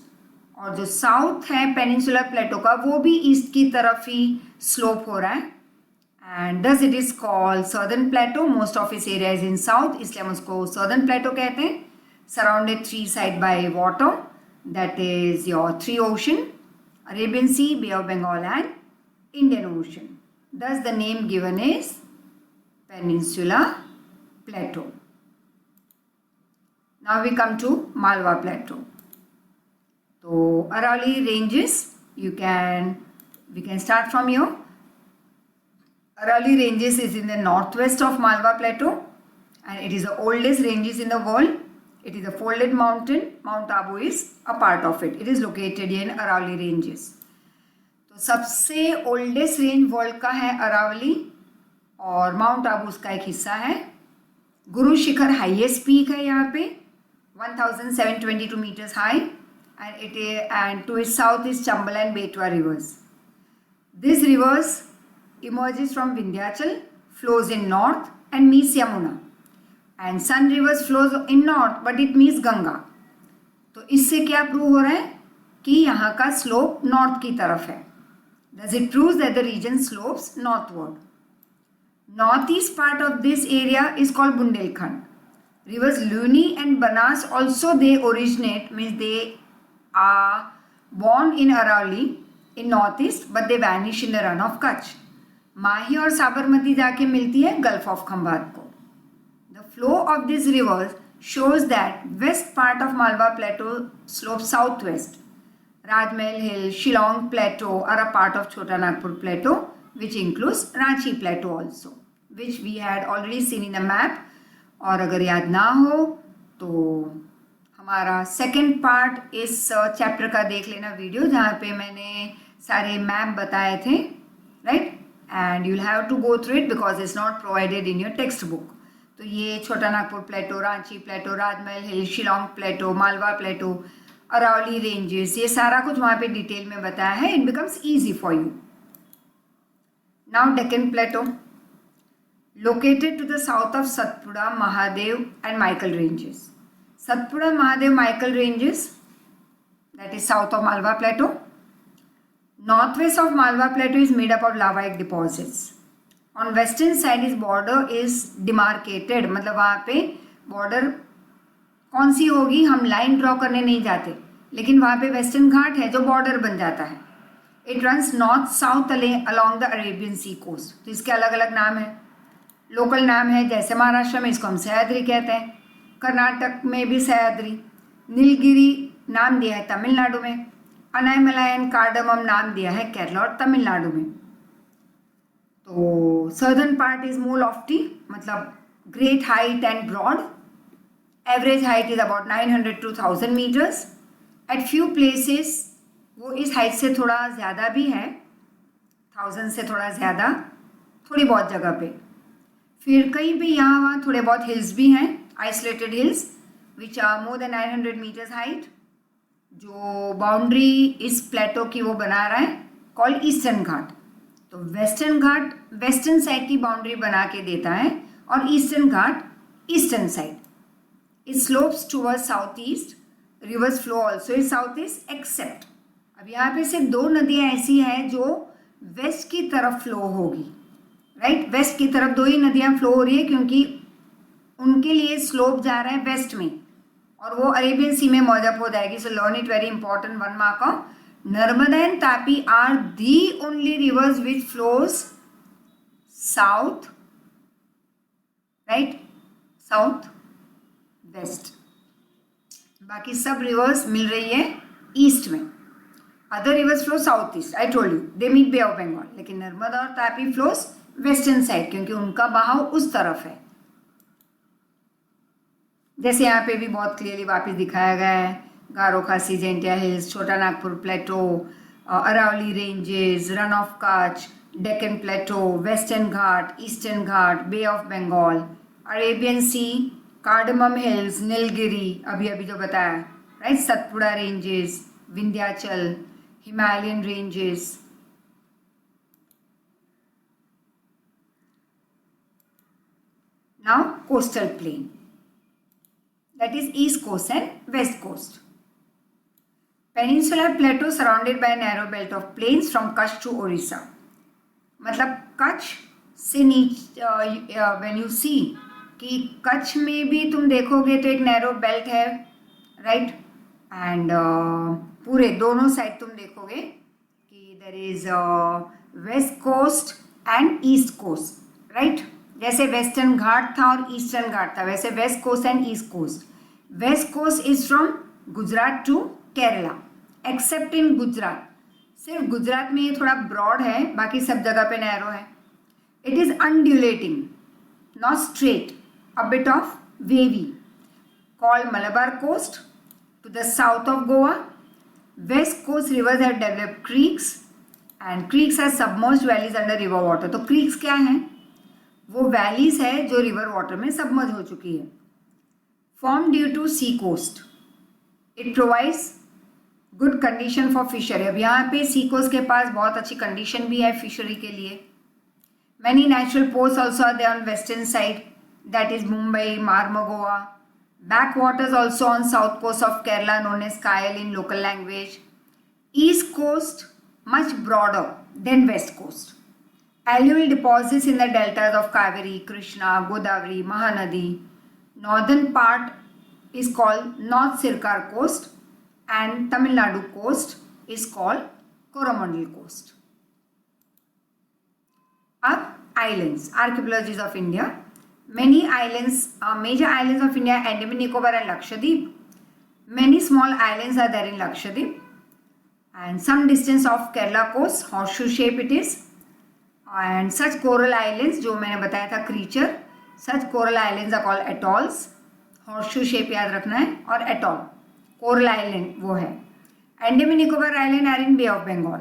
और जो साउथ है पेनिनसुला प्लेटो का, वो भी ईस्ट की तरफ ही स्लोप हो रहा है, and thus it is called southern plateau. Most of this area is in south, इसलिए हम उसको सर्दर्न प्लेटो कहते हैं। Surrounded 3 side by water, that is your 3 ocean, Arabian sea, bay of Bengal and Indian ocean. Thus the name given is peninsula plateau. Now we come to Malwa Plateau. So Aravalli ranges, we can start from here. Aravalli ranges is in the northwest of Malwa Plateau and it is the oldest ranges in the world. It is a folded mountain. Mount Abu is a part of it. It is located in Aravalli ranges. तो सबसे oldest range world का है Aravalli और Mount Abu उसका एक हिस्सा है। Guru Shikhar highest peak है यहाँ पे, 1722 meters high, and to its south is Chambal and Betwa rivers. This rivers emerges from Vindhyachal, flows in north and meets Yamuna, and Sun rivers flows in north but it meets Ganga. तो इससे क्या prove हो रहा है कि यहाँ का slope north की तरफ है। Thus it proves that the region slopes northward. Northeast part of this area is called Bundelkhand. Rivers Luni and Banas also they originate, means they are born in Arauli in northeast but they vanish in the run of Kutch. Mahi और साबरमती जाके मिलती है gulf of Khambhat को. The flow of these rivers shows that west part of Malwa Plateau slopes southwest. Rajmahal Hill, Shillong Plateau are a part of Chota Nagpur Plateau, which includes Ranchi Plateau also, which we had already seen in the map. और अगर याद ना हो तो हमारा second part इस chapter का देख लेना वीडियो, जहाँ पे मैंने सारे मैप बताए थे, right. And you will have to go through it because it's not provided in your text book. तो ये Chota Nagpur plateau, Ranchi plateau, Rajmahal hill, Shillong plateau, Malwa plateau, Aravalli ranges, ये सारा कुछ वहाँ पे डिटेल में बताया है. It becomes easy for you. Now Deccan plateau, located to the south of Satpura, Mahadev and Michael ranges. Satpura, Mahadev, Michael ranges, that is south of Malwa Plateau. Northwest of Malwa Plateau is made up of lavaic deposits. On western side is border is demarcated, मतलब वहाँ पे border कौन सी होगी हम line draw करने नहीं जाते, लेकिन वहाँ पे वेस्टर्न घाट है जो बॉर्डर बन जाता है. It runs north south along the Arabian Sea coast. तो इसके अलग अलग नाम है, लोकल नाम है. जैसे महाराष्ट्र में इसको हम सह्याद्री कहते हैं, कर्नाटक में भी सह्याद्री. नीलगिरी नाम दिया है तमिलनाडु में. अनायमलाई एंड कार्डमम नाम दिया है केरला और तमिलनाडु में. तो southern part is more lofty, मतलब great height and broad. Average height is about 900 to 1000 meters. At few places वो इस हाइट से थोड़ा ज़्यादा भी है, 1000 से थोड़ा ज़्यादा थोड़ी बहुत जगह पे. फिर कहीं पे यहाँ वहाँ थोड़े बहुत हिल्स भी हैं, isolated hills which are more than 900 metres height. जो बाउंड्री इस प्लेटो की वो बना रहा है कॉल्ड ईस्टर्न घाट. तो वेस्टर्न घाट वेस्टर्न साइड की बाउंड्री बना के देता है और eastern Ghat eastern side. It slopes towards south east. Rivers flow also is south east except, अब यहाँ पे सिर्फ 2 नदियाँ ऐसी हैं जो वेस्ट की तरफ फ्लो होगी, राइट. वेस्ट की तरफ 2 ही नदियाँ फ्लो हो रही है क्योंकि उनके लिए स्लोप जा रहा है वेस्ट में और वो अरेबियन सी में मौजब हो जाएगी. So learn it, very important, 1 mark of. Narmada and Tapi are the only rivers which flows south, right, south west. बाकी सब रिवर्स मिल रही है ईस्ट में. Other rivers flow south east, I told you they meet bay of Bengal. लेकिन नर्मदा और Tapi flows western side क्योंकि उनका बहाव उस तरफ है. जैसे यहाँ पे भी बहुत क्लियरली वापस दिखाया गया है, गारो खासी, Jaintia hills, Chota Nagpur plateau, Aravalli ranges, Rann of Kutch, Deccan plateau, western Ghat, eastern Ghat, bay of Bengal, Arabian sea, cardamom hills, Nilgiri अभी अभी जो बताया, right, Satpura ranges, Vindhyachal, Himalayan ranges. Now coastal plain, that is east coast and west coast. Peninsular plateau surrounded by a narrow belt of plains from Kutch to Orissa. मतलब कच्छ से नीचे when you see कि कच्छ में भी तुम देखोगे तो एक नैरो बेल्ट है, राइट. एंड पूरे दोनों साइड तुम देखोगे कि there is west coast and east coast, right. जैसे वेस्टर्न घाट था और ईस्टर्न घाट था, वैसे west coast and east coast. West coast is from Gujarat to Kerala, except in Gujarat. सिर्फ गुजरात में ये थोड़ा ब्रॉड है, बाकी सब जगह पे नैरो है. It is undulating, not straight, a bit of wavy, called Malabar coast. To the south of Goa, west coast rivers have developed creeks and creeks have submerged valleys under river water. तो creeks क्या हैं? वो valleys है जो river water में submerge हो चुकी है. Form due to sea coast, it provides good condition for fishery. अब यहाँ पे सी कोस्ट के पास बहुत अच्छी कंडीशन भी है फिशरी के लिए. Many natural ports also are there on western side, that is Mumbai, Marmagao. Back waters also on south coast of Kerala known as kayal in local language. East coast much broader than west coast. Alluvial deposits in the deltas of Kaveri, Krishna, Godavari, Mahanadi. Northern part is called North Sirkar coast and Tamil Nadu coast is called Coromandel coast. Up islands, archipelages of India. Many islands, major islands of India, Andaman, Nicobar and Lakshadweep. Many small islands are there in Lakshadweep. And some distance off Kerala coast, horseshoe shape it is. And such coral islands, जो मैंने बताया था creature, such coral islands are called atolls. Horseshoe shape याद रखना है और atoll, coral island वो है. Andaman Nicobar Island are in Bay of Bengal,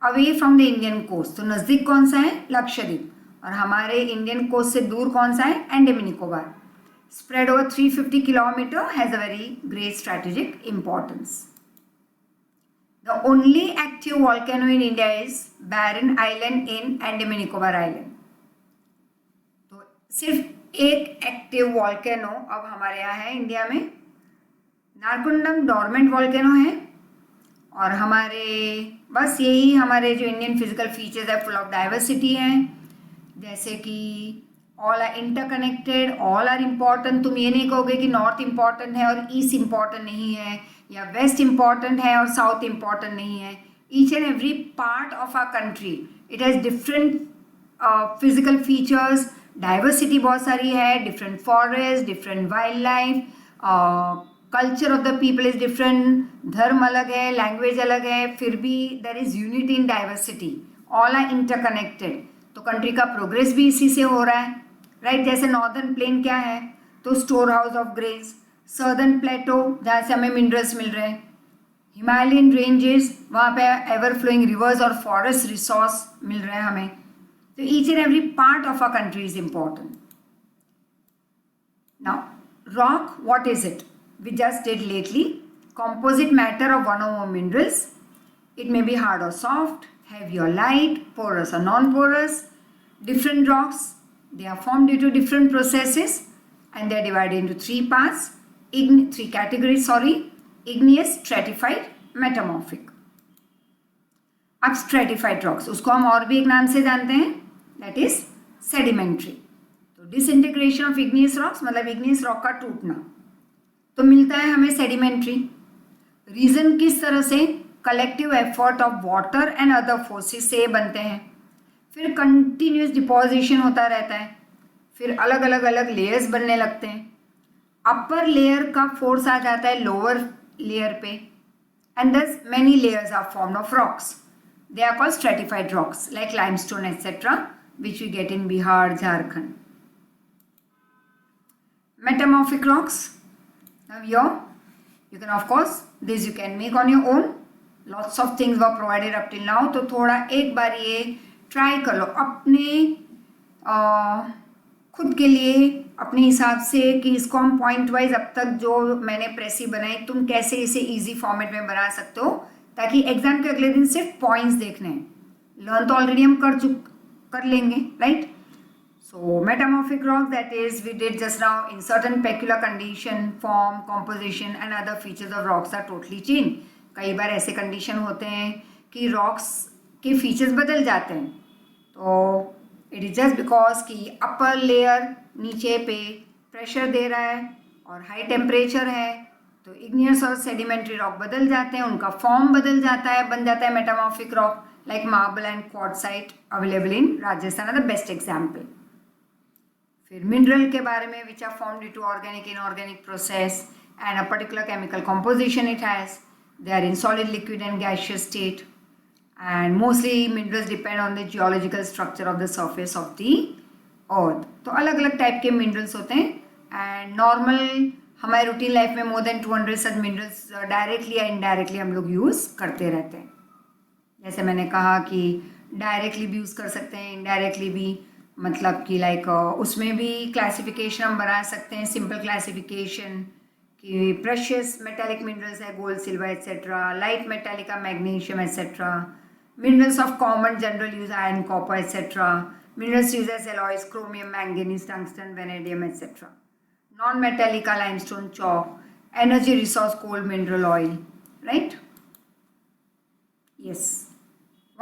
away from the Indian coast. तो नज़दीक कौन सा है? लक्षद्वीप. और हमारे इंडियन कोस्ट से दूर कौन सा है? Andaman Nicobar. Spread over 350 kilometers, has a very great strategic importance. The only active volcano in India is Barren Island in Andaman Nicobar Island. तो सिर्फ एक एक्टिव वॉल्केनो अब हमारे यहाँ है इंडिया में. नारकुंडम डॉर्मेंट वॉल्केनो है. और हमारे बस यही हमारे जो इंडियन फिजिकल फीचर्स है, फुल ऑफ डाइवर्सिटी हैं. जैसे कि all are interconnected, all are important. तुम ये नहीं कहोगे कि नॉर्थ इम्पॉर्टेंट है और ईस्ट इम्पॉर्टेंट नहीं है, या वेस्ट इम्पॉर्टेंट है और साउथ इम्पॉर्टेंट नहीं है. Each and every part of our country it has different physical features. Diversity बहुत सारी है, different forest, different wild life, culture of the people is different, धर्म अलग है, लैंग्वेज अलग है, फिर भी there is unity in diversity. All are interconnected. तो कंट्री का प्रोग्रेस भी इसी से हो रहा है, राइट. जैसे नॉर्दर्न प्लेन क्या है? तो store house of grains. Southern plateau जहाँ से हमें मिनरल्स मिल रहे हैं. हिमालयन रेंजेस, वहाँ पे एवर फ्लोइंग रिवर्स और फॉरेस्ट रिसोर्स मिल रहे हैं हमें. तो each and every part of our country is important. Now rock, what is it? We just did lately. composite matter of one or more minerals. It may be hard or soft, heavy or light, porous or non-porous. Different rocks, they are formed due to different processes and they are divided into three parts, three categories, igneous, stratified, metamorphic. अब stratified rocks, उसको हम और भी एक नाम से जानते हैं, that is sedimentary. तो disintegration of igneous rocks मतलब igneous rock का टूटना, तो मिलता है हमें sedimentary. रीजन किस तरह से? Collective effort of water and other forces से बनते हैं. फिर कंटिन्यूस डिपोजिशन होता रहता है, फिर अलग अलग अलग लेयर्स बनने लगते हैं. अपर लेयर का फोर्स आ जाता है लोअर लेयर पे and thus many layers are formed of rocks. They are called stratified rocks like limestone etcetera which we get in Bihar, Jharkhand. Metamorphic rocks, now you can of course this you can make on your own. Lots of things were provided up till now. तो थोड़ा एक बार ये try कर लो अपने खुद के लिए, अपने हिसाब से कि इसको हम पॉइंट वाइज अब तक जो मैंने प्रेसी बनाई तुम कैसे इसे इजी फॉर्मेट में बना सकते हो, ताकि एग्जाम के अगले दिन सिर्फ पॉइंट्स देखने हैं. लर्न तो ऑलरेडी हम कर लेंगे, right. So metamorphic rock, that is we did just now, in certain peculiar condition, form, composition and other features of rocks are totally changed. कई बार ऐसे कंडीशन होते हैं कि रॉक्स के फीचर्स बदल जाते हैं. तो इट इज जस्ट बिकॉज कि अपर लेयर नीचे पे प्रेशर दे रहा है और हाई टेम्परेचर है, तो इग्नियस और सेडिमेंट्री रॉक बदल जाते हैं, उनका फॉर्म बदल जाता है, बन जाता है metamorphic rock. Like marble and quartzite available in Rajasthan are the best example. फिर मिनरल के बारे में which are formed due to organic inorganic process and a particular chemical composition it has. They are in solid, liquid and gaseous state and mostly minerals depend on the geological structure of the surface of the earth. तो अलग अलग type के minerals होते हैं and normal हमारे routine life में more than 200 सच minerals directly या indirectly हम लोग यूज़ करते रहते हैं. जैसे मैंने कहा कि डायरेक्टली भी यूज़ कर सकते हैं, इनडायरेक्टली भी, मतलब कि लाइक उसमें भी क्लासिफिकेशन हम बना सकते हैं. सिंपल क्लासिफिकेशन कि प्रेशियस मेटालिक मिनरल्स है, gold, silver etcetera. Light metallic, magnesium etcetera. Minerals of common general use, iron, copper etcetera. Minerals use as alloys, chromium, manganese, tungsten, vanadium etcetera. Non metallic, limestone, chalk. Energy resource, coal, mineral oil, right. Yes.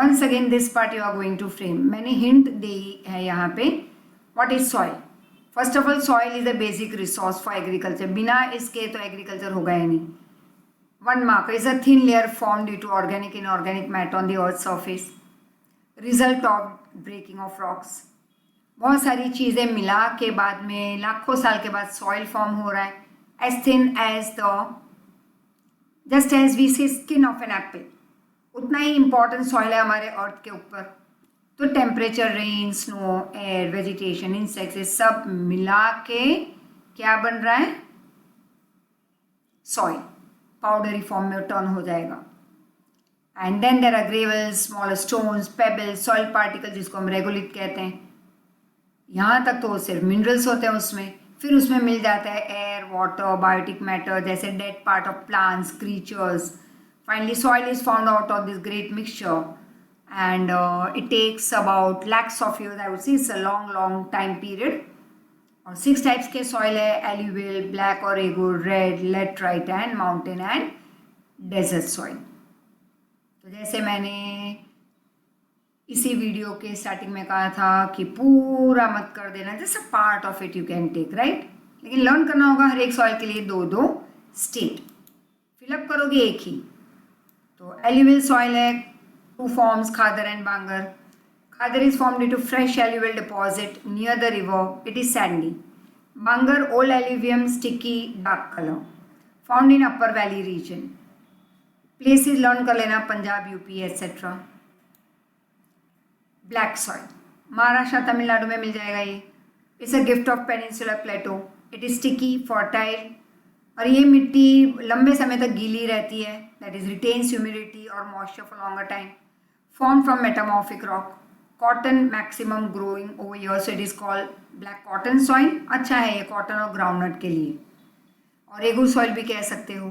Once again this part you are going to frame. मैंने hint दी है यहाँ पे. What is soil? First of all, soil is a basic resource for agriculture. बिना इसके तो agriculture होगा ही नहीं. One marker is a thin layer formed due to organic and inorganic matter on the earth's surface. Result of breaking of rocks. बहुत सारी चीज़ें मिला के बाद में लाखों साल के बाद soil form हो रहा है. As thin as the, just as we say skin of an apple. उतना ही इम्पॉर्टेंट सॉइल है हमारे अर्थ के ऊपर. तो temperature, rain, snow, air, vegetation, insects सब मिला के क्या बन रहा है? सॉइल. पाउडरी फॉर्म में टर्न हो जाएगा. And then there are gravels, small stones, pebbles, soil particle जिसको हम रेगोलिथ कहते हैं. यहाँ तक तो सिर्फ मिनरल्स होते हैं उसमें. फिर उसमें मिल जाता है एयर, वाटर, बायोटिक मैटर जैसे dead part of plants, creatures. Finally, soil is found out of this great mixture, and it takes about lakhs of years. I would say it's a long time period. और 6 types के soil है: alluvial, black or agur, red, laterite and mountain and desert soil. तो जैसे मैंने इसी video के starting में कहा था कि पूरा मत कर देना, जैसे part of it you can take, right. लेकिन लर्न करना होगा हर एक सॉइल के लिए दो स्टेट. फिलअप करोगे एक ही. तो एल्यूवियल सॉइल है, 2 forms, khadar and bangar. Khadar is formed due to fresh alluvial deposit near the river. It is sandy. Bangar old alluvium, sticky, dark colour, found in upper valley region. Places learn कर लेना: Punjab, UP etcetera. Black soil Maharashtra, Tamil Nadu में मिल जाएगा ये. It's a gift of peninsular plateau. It is sticky, fertile, और ये मिट्टी लंबे समय तक गीली रहती है. दैट इज रिटेन्स ह्यूमिडिटी और moisture for longer time. Form from metamorphic rock. Cotton maximum growing over year, so it is called black cotton soil. अच्छा है ये कॉटन और ग्राउंडनट के लिए. और एगू सॉइल भी कह सकते हो.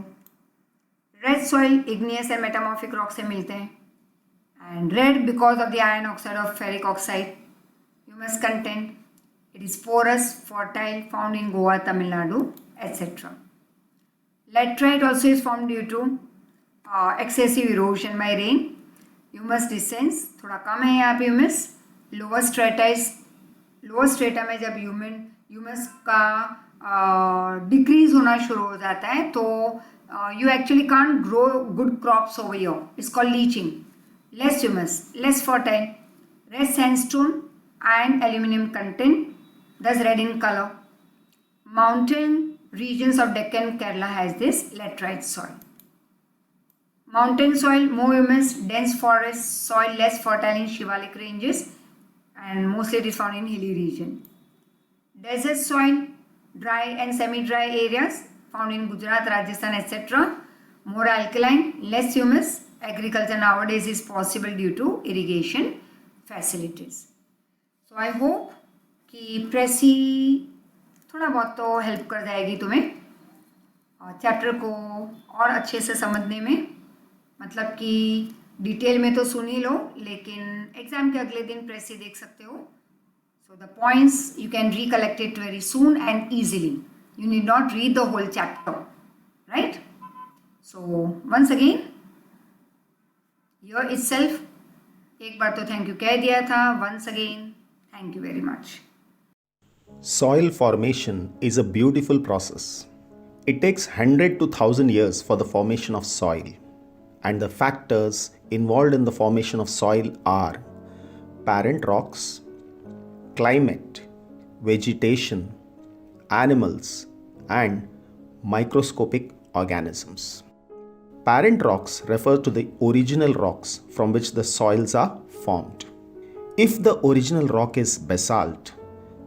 Red soil igneous and metamorphic rock से मिलते हैं. And red because of the iron oxide of ferric oxide, humus content. It is porous, fertile, found in Goa, Tamil Nadu etcetera. Laterite also is formed due to excessive erosion by rain. Humus descends, थोड़ा कम है यहाँ पे humus. Lower strata में जब humus का decrease होना शुरू हो जाता है तो you actually can't grow good crops over here. It's called leaching. Less humus, less fertile. Red sandstone and aluminum content, thus red in color. Mountain regions of Deccan, Kerala has this laterite soil. Mountain soil, more humus, dense forest soil, less fertile in Shivalik ranges, and mostly it is found in hilly region. Desert soil, dry and semi-dry areas found in Gujarat, Rajasthan, etc. More alkaline, less humus. Agriculture nowadays is possible due to irrigation facilities. So I hope कि प्रेसी थोड़ा बहुत तो help कर जाएगी तुम्हें chapter को और अच्छे से समझने में. मतलब कि डिटेल में तो सुन ही लो, लेकिन एग्जाम के अगले दिन प्रेसी देख सकते हो. So the points you can recollect it very soon and easily. You need not read the whole chapter, right. So once again your itself, एक बार तो थैंक यू कह दिया था. Once again thank you very much. Soil formation is a beautiful process. It takes 100 to 1000 years for the formation of soil, and the factors involved in the formation of soil are parent rocks, climate, vegetation, animals, and microscopic organisms. Parent rocks refer to the original rocks from which the soils are formed. If the original rock is basalt,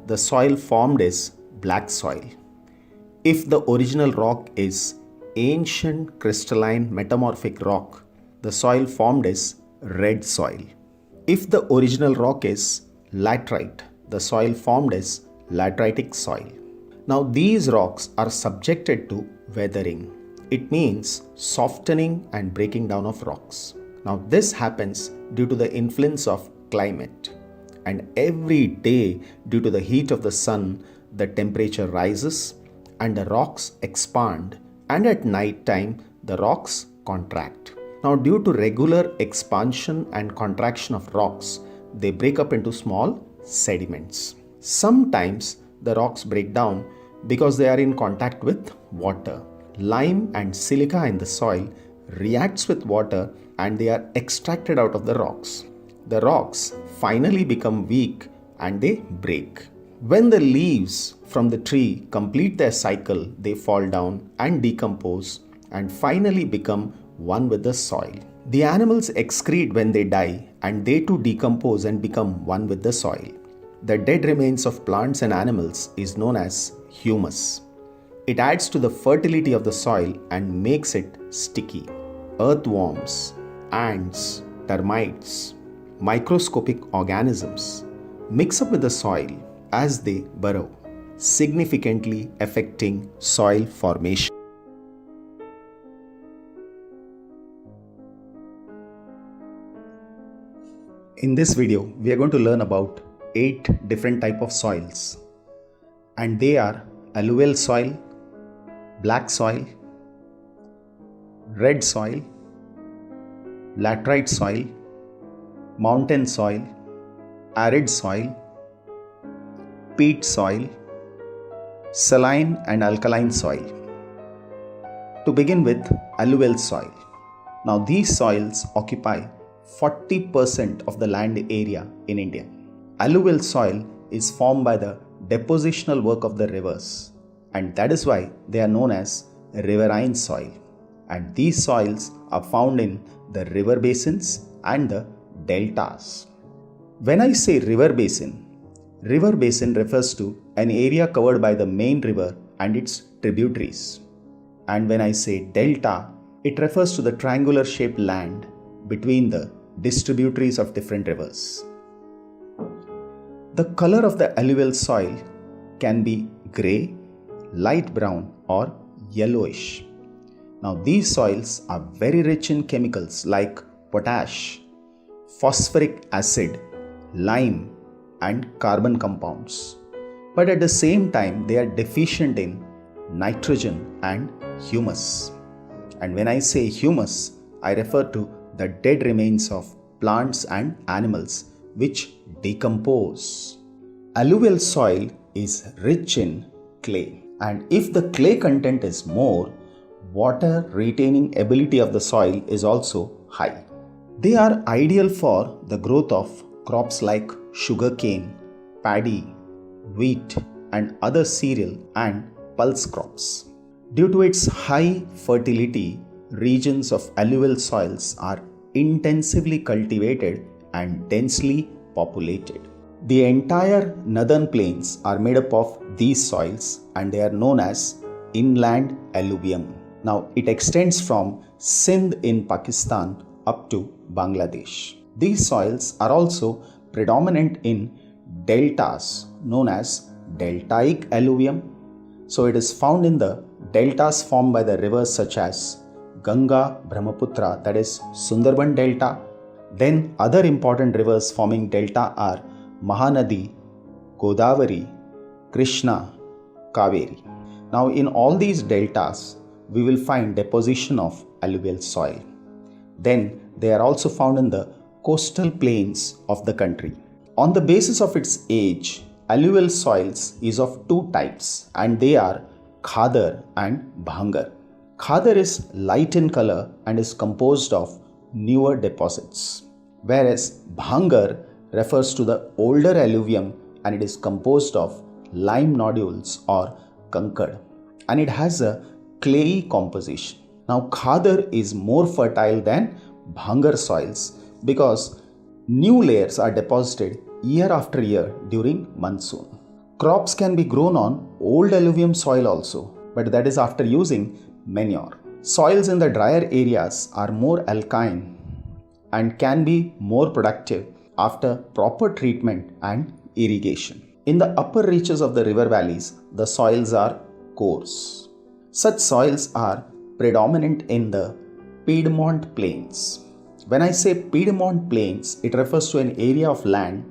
the soil formed is black soil. If the original rock is ancient crystalline metamorphic rock, the soil formed is red soil. If the original rock is laterite, the soil formed is lateritic soil. Now these rocks are subjected to weathering. It means softening and breaking down of rocks. Now this happens due to the influence of climate. And every day, due to the heat of the sun, the temperature rises and the rocks expand, and at night time the rocks contract. Now, due to regular expansion and contraction of rocks, they break up into small sediments. Sometimes the rocks break down because they are in contact with water. Lime and silica in the soil reacts with water and they are extracted out of the rocks. The rocks finally become weak and they break. When the leaves from the tree complete their cycle, they fall down and decompose and finally become one with the soil. The animals excrete when they die and they too decompose and become one with the soil. The dead remains of plants and animals is known as humus. It adds to the fertility of the soil and makes it sticky. Earthworms, ants, termites, microscopic organisms mix up with the soil as they burrow, significantly affecting soil formation. In this video, we are going to learn about 8 different types of soils, and they are alluvial soil, black soil, red soil, laterite soil, mountain soil, arid soil, peat soil, saline and alkaline soil. To begin with, alluvial soil. Now these soils occupy 40% of the land area in India. Alluvial soil is formed by the depositional work of the rivers, and that is why they are known as riverine soil. And these soils are found in the river basins and the deltas. When I say river basin refers to an area covered by the main river and its tributaries. And when I say delta, it refers to the triangular shaped land between the distributaries of different rivers. The color of the alluvial soil can be grey, light brown or yellowish. Now these soils are very rich in chemicals like potash, phosphoric acid, lime and carbon compounds. But at the same time they are deficient in nitrogen and humus. And when I say humus, I refer to the dead remains of plants and animals which decompose. Alluvial soil is rich in clay, and if the clay content is more, water retaining ability of the soil is also high. They are ideal for the growth of crops like sugarcane, paddy, wheat and other cereal and pulse crops. Due to its high fertility, regions of alluvial soils are intensively cultivated and densely populated. The entire northern plains are made up of these soils and they are known as inland alluvium. Now it extends from Sindh in Pakistan up to Bangladesh. These soils are also predominant in deltas known as deltaic alluvium. So it is found in the deltas formed by the rivers such as Ganga, Brahmaputra, that is Sundarban Delta. Then other important rivers forming delta are Mahanadi, Godavari, Krishna, Kaveri. Now in all these deltas, we will find deposition of alluvial soil. Then they are also found in the coastal plains of the country. On the basis of its age, alluvial soils is of 2 types and they are Khadar and Bhangar. Khadar is light in color and is composed of newer deposits, whereas Bhangar refers to the older alluvium and it is composed of lime nodules or kankad, and it has a clayey composition. Now Khadar is more fertile than Bhangar soils because new layers are deposited year after year during monsoon. Crops can be grown on old alluvium soil also, but that is after using manure. Soils in the drier areas are more alkaline and can be more productive after proper treatment and irrigation. In the upper reaches of the river valleys, the soils are coarse. Such soils are predominant in the Piedmont Plains. When I say Piedmont Plains, it refers to an area of land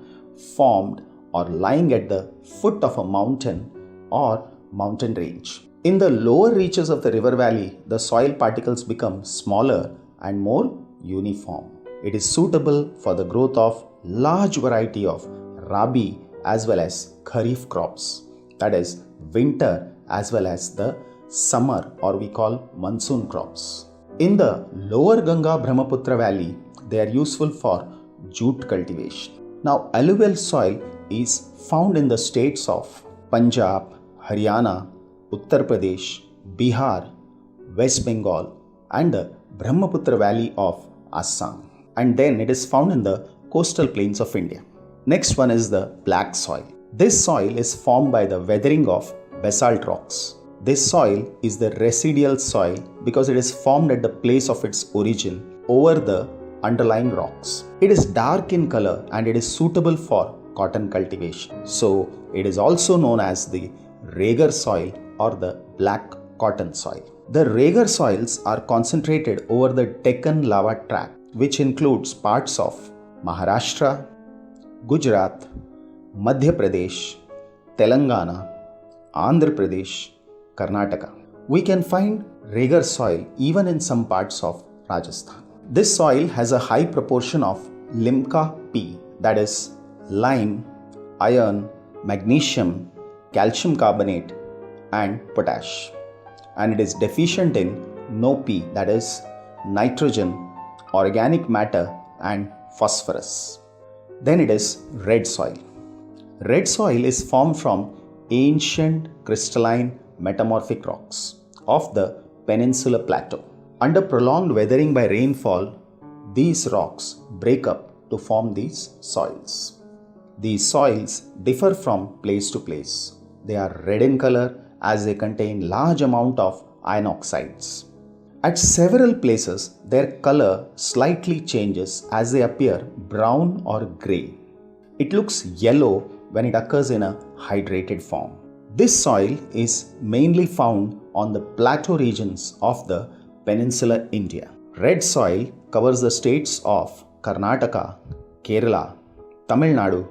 formed or lying at the foot of a mountain or mountain range. In the lower reaches of the river valley, the soil particles become smaller and more uniform. It is suitable for the growth of large variety of rabi as well as kharif crops, that is winter as well as the summer or we call monsoon crops. In the lower Ganga Brahmaputra valley, they are useful for jute cultivation. Now, alluvial soil is found in the states of Punjab, Haryana, Uttar Pradesh, Bihar, West Bengal, and the Brahmaputra valley of Assam. And then it is found in the coastal plains of India. Next one is the black soil. This soil is formed by the weathering of basalt rocks. This soil is the residual soil because it is formed at the place of its origin over the underlying rocks. It is dark in color and it is suitable for cotton cultivation. So it is also known as the Reger soil or the black cotton soil. The Reger soils are concentrated over the Deccan lava tract, which includes parts of Maharashtra, Gujarat, Madhya Pradesh, Telangana, Andhra Pradesh, Karnataka. We can find Reger soil even in some parts of Rajasthan. This soil has a high proportion of Limca P, that is lime, iron, magnesium, calcium carbonate, and potash. And it is deficient in No-P, that is nitrogen, organic matter, and phosphorus. Then it is red soil. Red soil is formed from ancient crystalline metamorphic rocks of the Peninsular Plateau. Under prolonged weathering by rainfall, these rocks break up to form these soils. These soils differ from place to place. They are red in color as they contain large amount of iron oxides. At several places, their color slightly changes as they appear brown or grey. It looks yellow when it occurs in a hydrated form. This soil is mainly found on the plateau regions of the peninsular India. Red soil covers the states of Karnataka, Kerala, Tamil Nadu,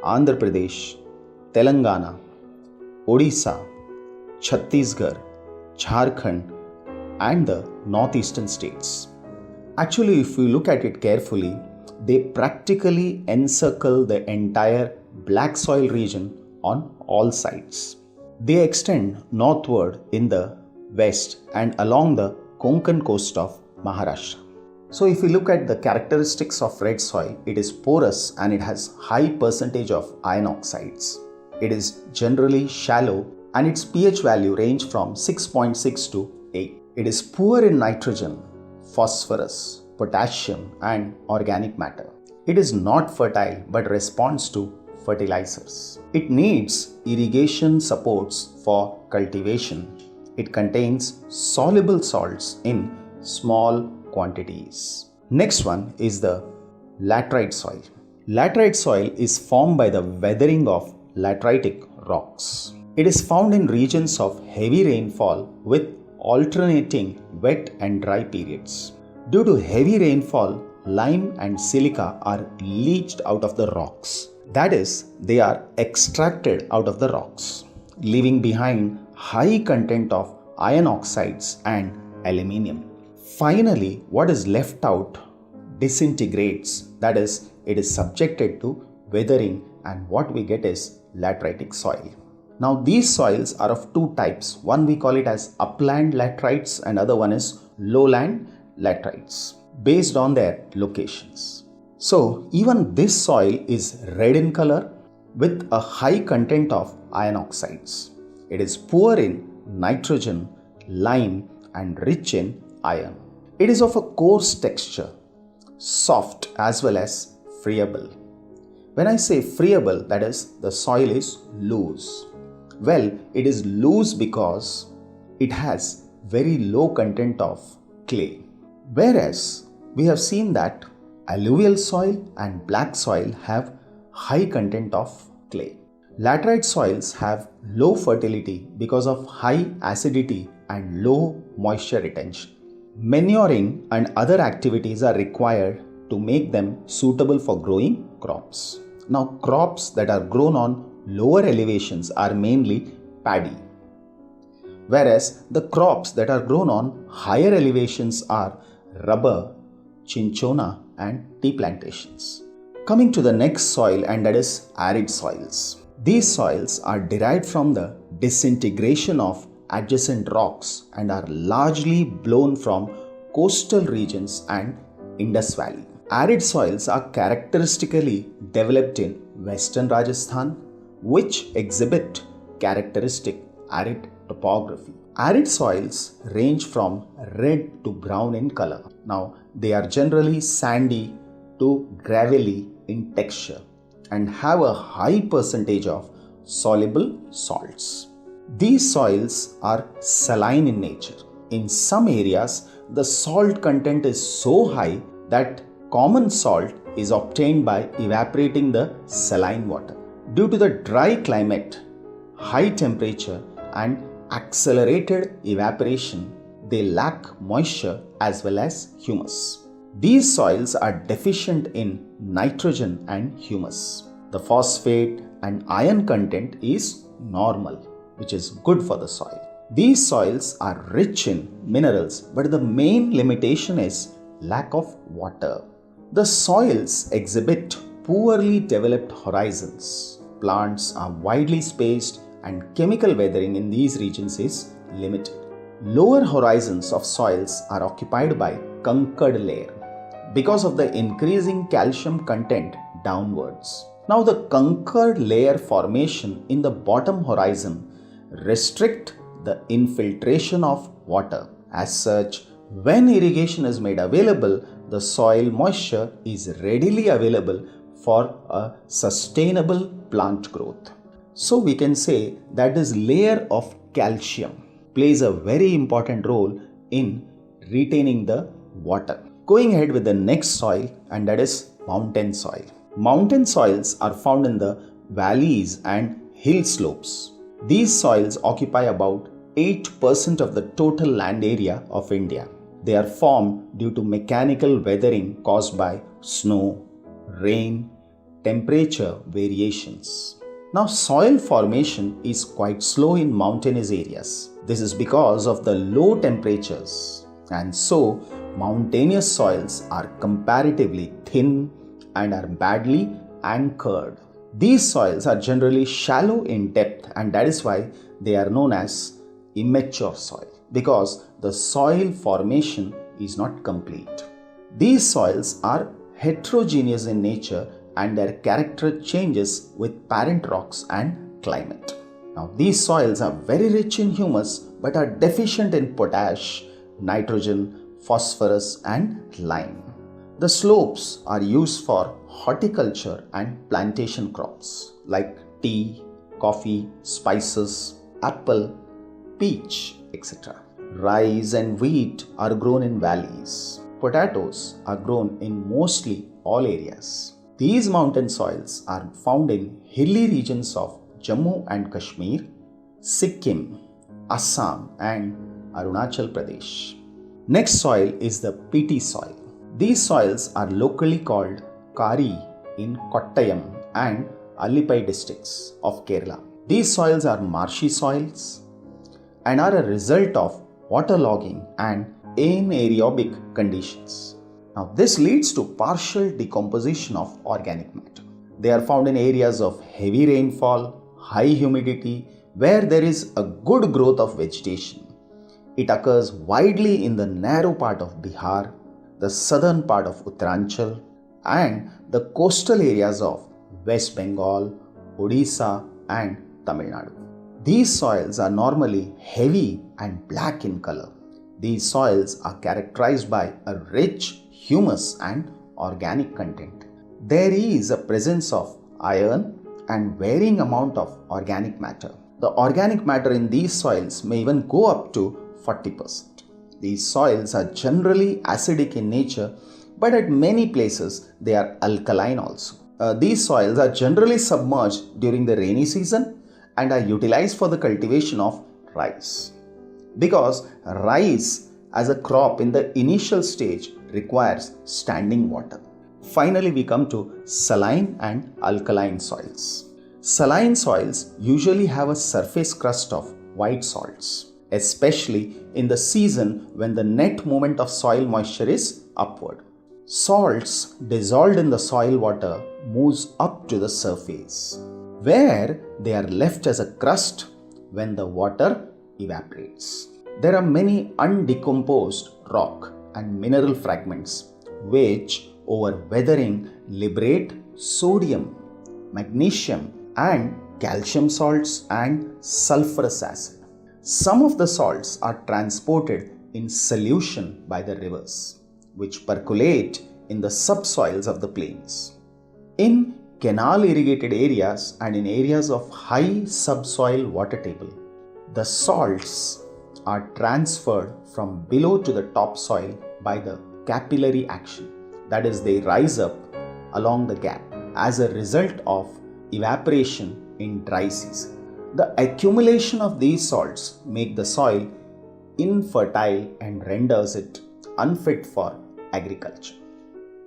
Andhra Pradesh, Telangana, Odisha, Chhattisgarh, Jharkhand, and the northeastern states. Actually, if we look at it carefully, they practically encircle the entire black soil region on all sides. They extend northward in the west and along the Konkan coast of Maharashtra. So if we look at the characteristics of red soil, it is porous and it has high percentage of iron oxides. It is generally shallow and its pH value range from 6.6 to 8. It is poor in nitrogen, phosphorus, potassium, and organic matter. It is not fertile but responds to fertilizers. It needs irrigation supports for cultivation. It contains soluble salts in small quantities. Next one is the laterite soil. Laterite soil is formed by the weathering of lateritic rocks. It is found in regions of heavy rainfall with alternating wet and dry periods. Due to heavy rainfall, lime and silica are leached out of the rocks. That is, they are extracted out of the rocks, leaving behind high content of iron oxides and aluminium. Finally, what is left out disintegrates, that is, it is subjected to weathering, and what we get is lateritic soil. Now these soils are of two types. One we call it as upland laterites and other one is lowland laterites based on their locations. So even this soil is red in color with a high content of iron oxides. It is poor in nitrogen, lime, and rich in iron. It is of a coarse texture, soft as well as friable. When I say friable, that is, the soil is loose. Well, it is loose because it has very low content of clay. Whereas we have seen that alluvial soil and black soil have high content of clay. Laterite soils have low fertility because of high acidity and low moisture retention. Manuring and other activities are required to make them suitable for growing crops. Now, crops that are grown on lower elevations are mainly paddy, whereas the crops that are grown on higher elevations are rubber, cinchona, and tea plantations. Coming to the next soil, and that is arid soils. These soils are derived from the disintegration of adjacent rocks and are largely blown from coastal regions and Indus Valley. Arid soils are characteristically developed in western Rajasthan, which exhibit characteristic arid topography. Arid soils range from red to brown in color. Now, they are generally sandy to gravelly in texture and have a high percentage of soluble salts. These soils are saline in nature. In some areas, the salt content is so high that common salt is obtained by evaporating the saline water. Due to the dry climate, high temperature, and accelerated evaporation, they lack moisture as well as humus. These soils are deficient in nitrogen and humus. The phosphate and iron content is normal, which is good for the soil. These soils are rich in minerals, but the main limitation is lack of water. The soils exhibit poorly developed horizons. Plants are widely spaced and chemical weathering in these regions is limited. Lower horizons of soils are occupied by conquered layer because of the increasing calcium content downwards. Now the conquered layer formation in the bottom horizon restrict the infiltration of water. As such, when irrigation is made available, the soil moisture is readily available for a sustainable plant growth. So we can say that this layer of calcium plays a very important role in retaining the water. Going ahead with the next soil, and that is mountain soil. Mountain soils are found in the valleys and hill slopes. These soils occupy about 8% of the total land area of India. They are formed due to mechanical weathering caused by snow, rain, temperature variations. Now, soil formation is quite slow in mountainous areas. This is because of the low temperatures, and so mountainous soils are comparatively thin and are badly anchored. These soils are generally shallow in depth, and that is why they are known as immature soil, because the soil formation is not complete. These soils are heterogeneous in nature and their character changes with parent rocks and climate. Now, these soils are very rich in humus but are deficient in potash, nitrogen, phosphorus, and lime. The slopes are used for horticulture and plantation crops like tea, coffee, spices, apple, peach, etc. Rice and wheat are grown in valleys. Potatoes are grown in mostly all areas. These mountain soils are found in hilly regions of Jammu and Kashmir, Sikkim, Assam, and Arunachal Pradesh. Next soil is the peaty soil. These soils are locally called Kari in Kottayam and Alippai districts of Kerala. These soils are marshy soils and are a result of waterlogging and anaerobic conditions. Now, this leads to partial decomposition of organic matter. They are found in areas of heavy rainfall, high humidity, where there is a good growth of vegetation. It occurs widely in the narrow part of Bihar, the southern part of Uttaranchal, and the coastal areas of West Bengal, Odisha, and Tamil Nadu. These soils are normally heavy and black in color. These soils are characterized by a rich humus and organic content. There is a presence of iron and varying amount of organic matter. The organic matter in these soils may even go up to 40%. These soils are generally acidic in nature, but at many places they are alkaline also. These soils are generally submerged during the rainy season and are utilized for the cultivation of rice. Because rice as a crop in the initial stage requires standing water. Finally, we come to saline and alkaline soils. Saline soils usually have a surface crust of white salts, especially in the season when the net movement of soil moisture is upward. salts dissolved in the soil water moves up to the surface, where they are left as a crust when the water evaporates. There are many undecomposed rock and mineral fragments which, over weathering, liberate sodium, magnesium, and calcium salts and sulfurous acid. Some of the salts are transported in solution by the rivers, which percolate in the subsoils of the plains. In canal irrigated areas and in areas of high subsoil water table, the salts are transferred from below to the topsoil by the capillary action. That is, they rise up along the gap as a result of evaporation in dry season. The accumulation of these salts make the soil infertile and renders it unfit for agriculture.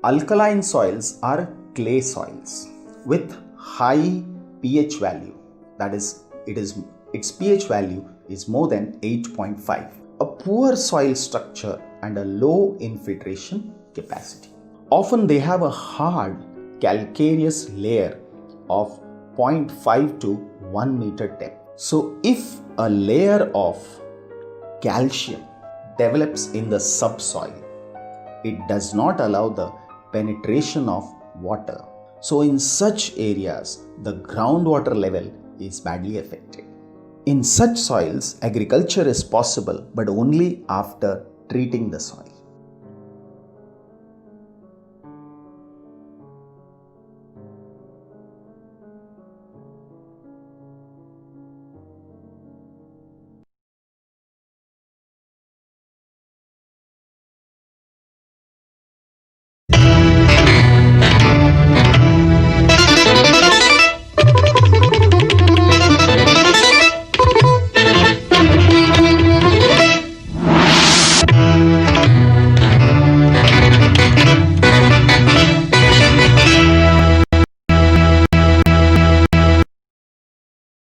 Alkaline soils are clay soils with high pH value. That is, its pH value is more than 8.5. A poor soil structure and a low infiltration capacity. Often they have a hard calcareous layer of 0.5 to 1 meter depth. So if a layer of calcium develops in the subsoil, it does not allow the penetration of water. So in such areas, the groundwater level is badly affected. In such soils, agriculture is possible, but only after treating the soil.